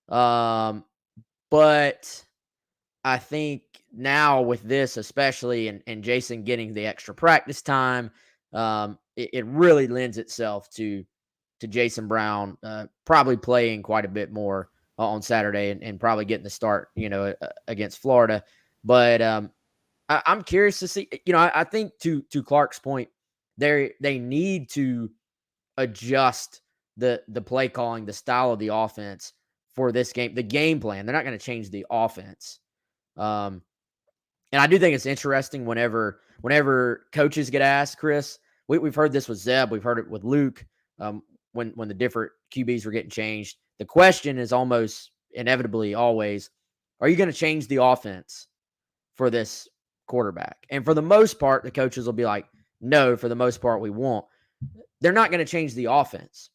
A: But I think now with this, especially, and Jason getting the extra practice time, it really lends itself to Jason Brown probably playing quite a bit more on Saturday and probably getting the start, against Florida. But I'm curious to see. I think to Clark's point, they need to adjust the play calling, the style of the offense for this game, the game plan. They're not going to change the offense. And I do think it's interesting whenever coaches get asked, Chris, we've heard this with Zeb, we've heard it with Luke, when the different QBs were getting changed. The question is almost inevitably always, are you going to change the offense for this quarterback? And for the most part, the coaches will be like, no, for the most part, we won't. They're not going to change the offense.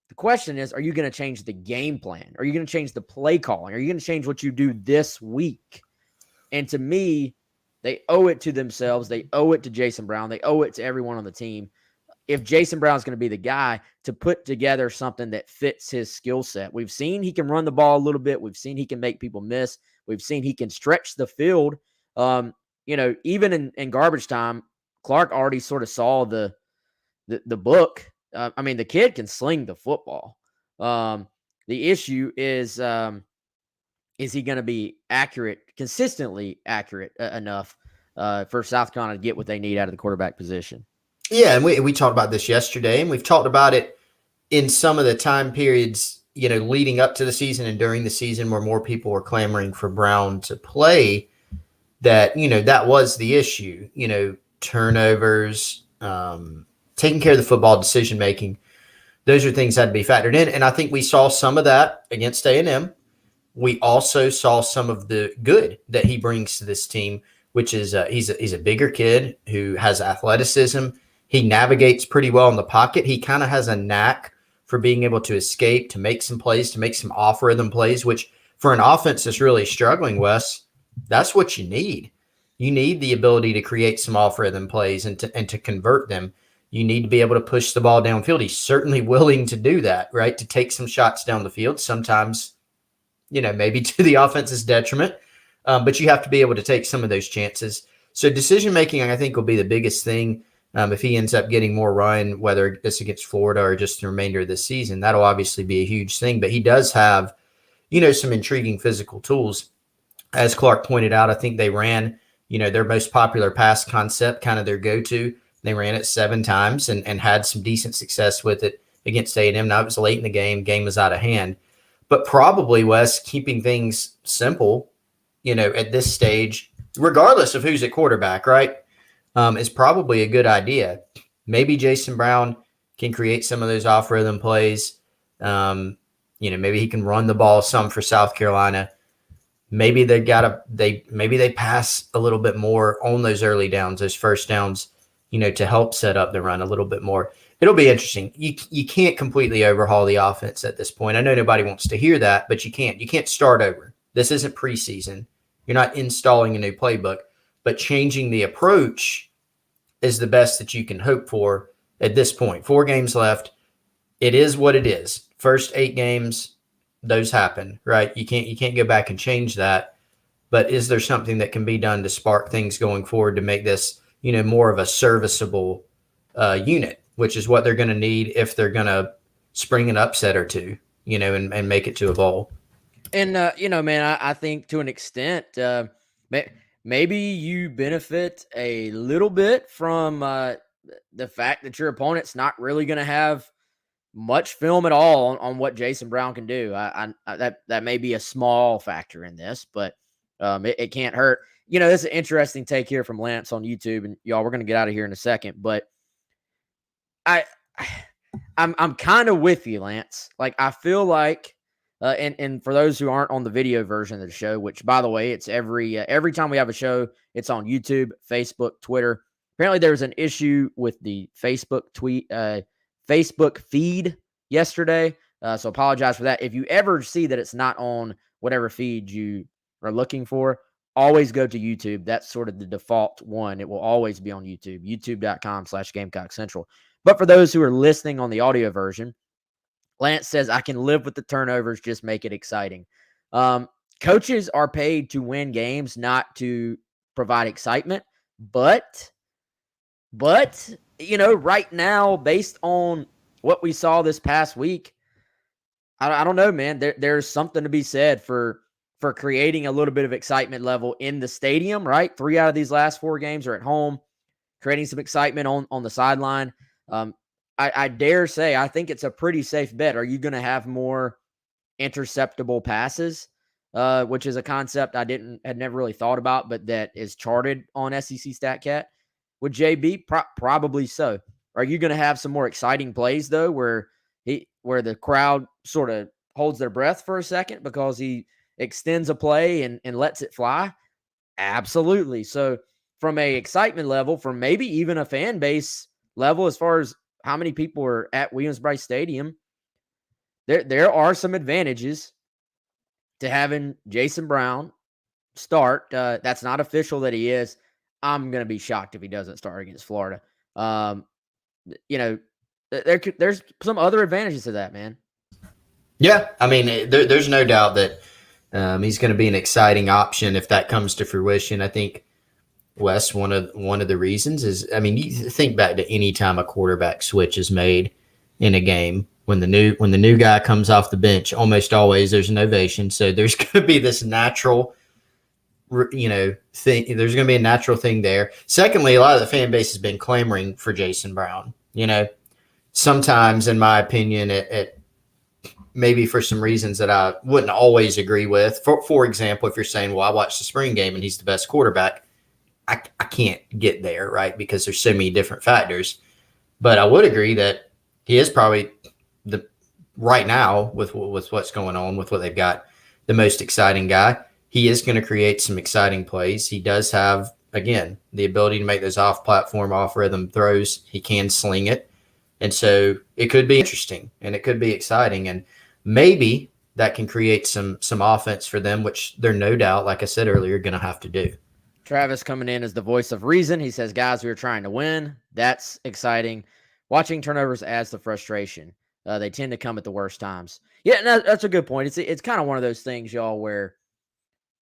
A: The question is, are you going to change the game plan? Are you going to change the play calling? Are you going to change what you do this week? And to me, they owe it to themselves. They owe it to Jason Brown. They owe it to everyone on the team. If Jason Brown's going to be the guy to put together something that fits his skill set. We've seen he can run the ball a little bit. We've seen he can make people miss. We've seen he can stretch the field. Even in garbage time, Clark already sort of saw the book. The kid can sling the football. The issue is he going to be accurate, consistently accurate enough for South Carolina to get what they need out of the quarterback position?
C: Yeah, and we talked about this yesterday, and we've talked about it in some of the time periods, leading up to the season and during the season where more people were clamoring for Brown to play, that, that was the issue, turnovers, taking care of the football decision-making. Those are things that had to be factored in. And I think we saw some of that against A&M. We also saw some of the good that he brings to this team, which is he's a bigger kid who has athleticism. He navigates pretty well in the pocket. He kind of has a knack for being able to escape, to make some plays, to make some off-rhythm plays, which for an offense that's really struggling, Wes, that's what you need. You need the ability to create some off-rhythm plays and to convert them. You need to be able to push the ball downfield. He's certainly willing to do that, right? To take some shots down the field, sometimes, maybe to the offense's detriment. But you have to be able to take some of those chances. So decision-making, I think, will be the biggest thing. If he ends up getting more run, whether it's against Florida or just the remainder of the season, that'll obviously be a huge thing. But he does have, some intriguing physical tools. As Clark pointed out, I think they ran, their most popular pass concept, kind of their go-to. They ran it 7 times and had some decent success with it against A&M. Now, it was late in the game was out of hand. But probably, Wes, keeping things simple, at this stage, regardless of who's at quarterback, right, is probably a good idea. Maybe Jason Brown can create some of those off-rhythm plays. Maybe he can run the ball some for South Carolina. Maybe they pass a little bit more on those early downs, those first downs, to help set up the run a little bit more. It'll be interesting. You can't completely overhaul the offense at this point. I know nobody wants to hear that, but you can't. You can't start over. This isn't preseason. You're not installing a new playbook, but changing the approach is the best that you can hope for at this point. 4 games left. It is what it is. First 8 games, those happen, right? You can't go back and change that. But is there something that can be done to spark things going forward to make this, more of a serviceable unit, which is what they're going to need if they're going to spring an upset or two, and make it to a bowl.
A: And, man, I think to an extent, maybe you benefit a little bit from the fact that your opponent's not really going to have much film at all on what Jason Brown can do. That may be a small factor in this, but it can't hurt. This is an interesting take here from Lance on YouTube, and y'all, we're going to get out of here in a second, but I'm kind of with you, Lance. Like, I feel like, and for those who aren't on the video version of the show, which, by the way, it's every time we have a show, it's on YouTube, Facebook, Twitter. Apparently, there was an issue with the Facebook feed yesterday, so apologize for that. If you ever see that it's not on whatever feed you are looking for, always go to YouTube. That's sort of the default one. It will always be on YouTube, youtube.com/GamecockCentral. But for those who are listening on the audio version, Lance says, I can live with the turnovers, just make it exciting. Coaches are paid to win games, not to provide excitement. But, right now, based on what we saw this past week, I don't know, man. There's something to be said for creating a little bit of excitement level in the stadium, right? 3 out of these last 4 games are at home, creating some excitement on the sideline. I dare say, I think it's a pretty safe bet. Are you going to have more interceptable passes, which is a concept I had never really thought about, but that is charted on SEC StatCat? With JB, probably so. Are you going to have some more exciting plays, though, where the crowd sort of holds their breath for a second because he extends a play and lets it fly? Absolutely. So from a excitement level, from maybe even a fan base level, as far as how many people are at Williams-Brice Stadium, there are some advantages to having Jason Brown start. That's not official that he is. I'm going to be shocked if he doesn't start against Florida. There's some other advantages to that, man.
C: Yeah, I mean, there's no doubt that he's going to be an exciting option if that comes to fruition. I think, Wes, one of the reasons is, I mean, you think back to any time a quarterback switch is made in a game. When the new guy comes off the bench, almost always there's an ovation. So there's going to be this natural, thing. There's going to be a natural thing there. Secondly, a lot of the fan base has been clamoring for Jason Brown. Sometimes, in my opinion, it maybe for some reasons that I wouldn't always agree with. For example, if you're saying, well, I watched the spring game and he's the best quarterback, I can't get there, right? Because there's so many different factors. But I would agree that he is probably right now with what's going on, with what they've got, the most exciting guy. He is going to create some exciting plays. He does have, again, the ability to make those off-platform, off-rhythm throws. He can sling it. And so it could be interesting and it could be exciting. And maybe that can create some offense for them, which they're no doubt, like I said earlier, going to have to do.
A: Travis coming in as the voice of reason. He says, guys, we are trying to win. That's exciting. Watching turnovers adds to frustration. They tend to come at the worst times. Yeah, no, that's a good point. It's kind of one of those things, y'all, where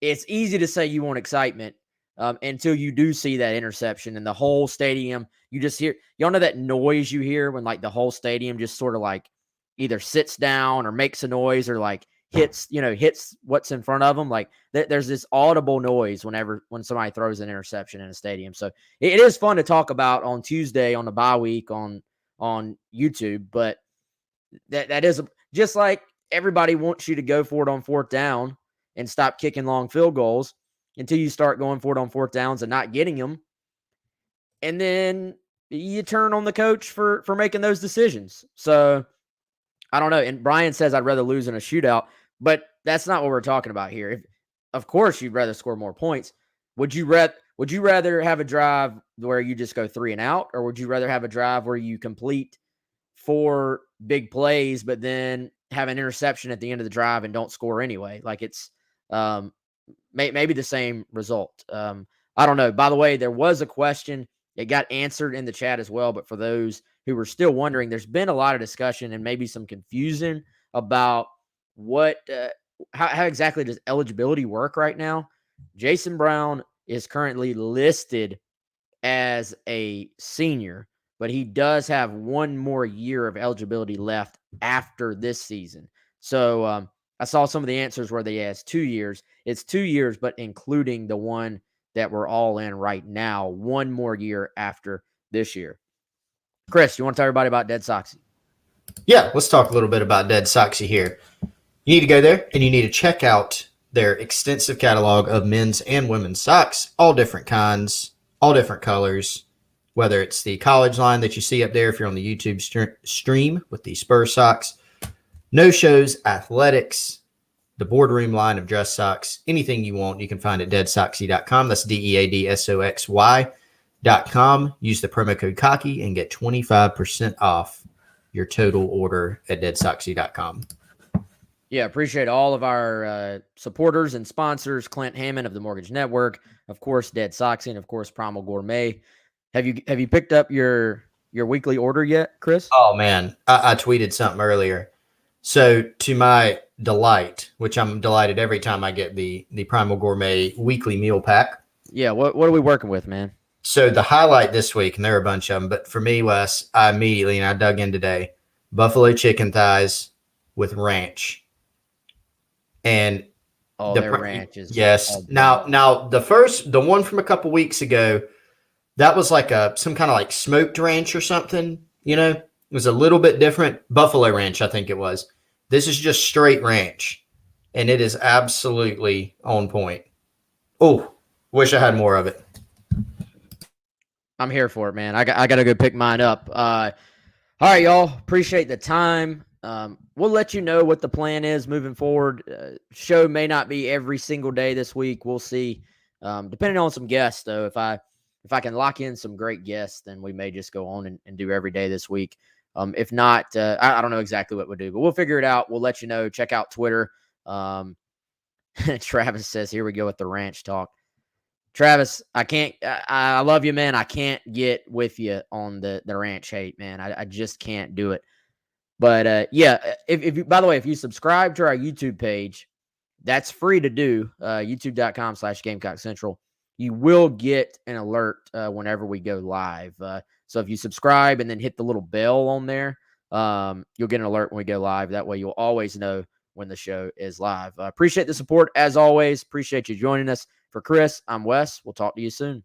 A: it's easy to say you want excitement, until you do see that interception and the whole stadium, you just hear, y'all know that noise you hear when like the whole stadium just sort of like either sits down or makes a noise or like hits what's in front of them. Like there's this audible noise when somebody throws an interception in a stadium. So it is fun to talk about on Tuesday on the bye week on YouTube, but that is just like everybody wants you to go for it on fourth down and stop kicking long field goals until you start going for it on fourth downs and not getting them. And then you turn on the coach for making those decisions. So I don't know. And Brian says I'd rather lose in a shootout, but that's not what we're talking about here. Of course, you'd rather score more points. Would you rather have a drive where you just go 3 and out, or would you rather have a drive where you complete 4 big plays, but then have an interception at the end of the drive and don't score anyway? Like it's maybe the same result. I don't know. By the way, there was a question. It got answered in the chat as well. But for those who were still wondering, there's been a lot of discussion and maybe some confusion about how exactly does eligibility work right now. Jason Brown is currently listed as a senior, but he does have 1 more year of eligibility left after this season. So I saw some of the answers where they asked 2 years. It's 2 years, but including the one that we're all in right now, 1 more year after this year. Chris, you want to tell everybody about Dead Soxy?
C: Yeah, let's talk a little bit about Dead Soxy here. You need to go there and you need to check out their extensive catalog of men's and women's socks, all different kinds, all different colors, whether it's the college line that you see up there if you're on the YouTube stream with the Spurs socks, no shows, athletics, the boardroom line of dress socks, anything you want, you can find at deadsoxy.com. That's DEADSOXY.com. Use the promo code COCKY and get 25% off your total order at deadsoxy.com.
A: Yeah, appreciate all of our supporters and sponsors. Clint Hammond of the Mortgage Network, of course, Dead Soxy, and of course, Primal Gourmet. Have you picked up your weekly order yet, Chris?
C: Oh man, I tweeted something earlier. So to my delight, which I'm delighted every time I get the Primal Gourmet weekly meal pack.
A: Yeah, what are we working with, man?
C: So the highlight this week, and there are a bunch of them, but for me, Wes, I dug in today, buffalo chicken thighs with ranch. And
A: their ranch is
C: Now the one from a couple weeks ago, that was like some kind of like smoked ranch or something, it was a little bit different. Buffalo ranch, I think it was. This is just straight ranch, and it is absolutely on point. Oh, wish I had more of it.
A: I'm here for it, man. I got to go pick mine up. All right, y'all. Appreciate the time. We'll let you know what the plan is moving forward. Show may not be every single day this week. We'll see. Depending on some guests, though. If I can lock in some great guests, then we may just go on and do every day this week. If not, I don't know exactly what we'll do, but we'll figure it out. We'll let you know. Check out Twitter. Travis says, here we go with the ranch talk. Travis, I love you, man. I can't get with you on the ranch hate, man. I just can't do it. But yeah, by the way, if you subscribe to our YouTube page, that's free to do. YouTube.com/GamecockCentral. You will get an alert whenever we go live. So if you subscribe and then hit the little bell on there, you'll get an alert when we go live. That way you'll always know when the show is live. Appreciate the support as always. Appreciate you joining us. For Chris, I'm Wes. We'll talk to you soon.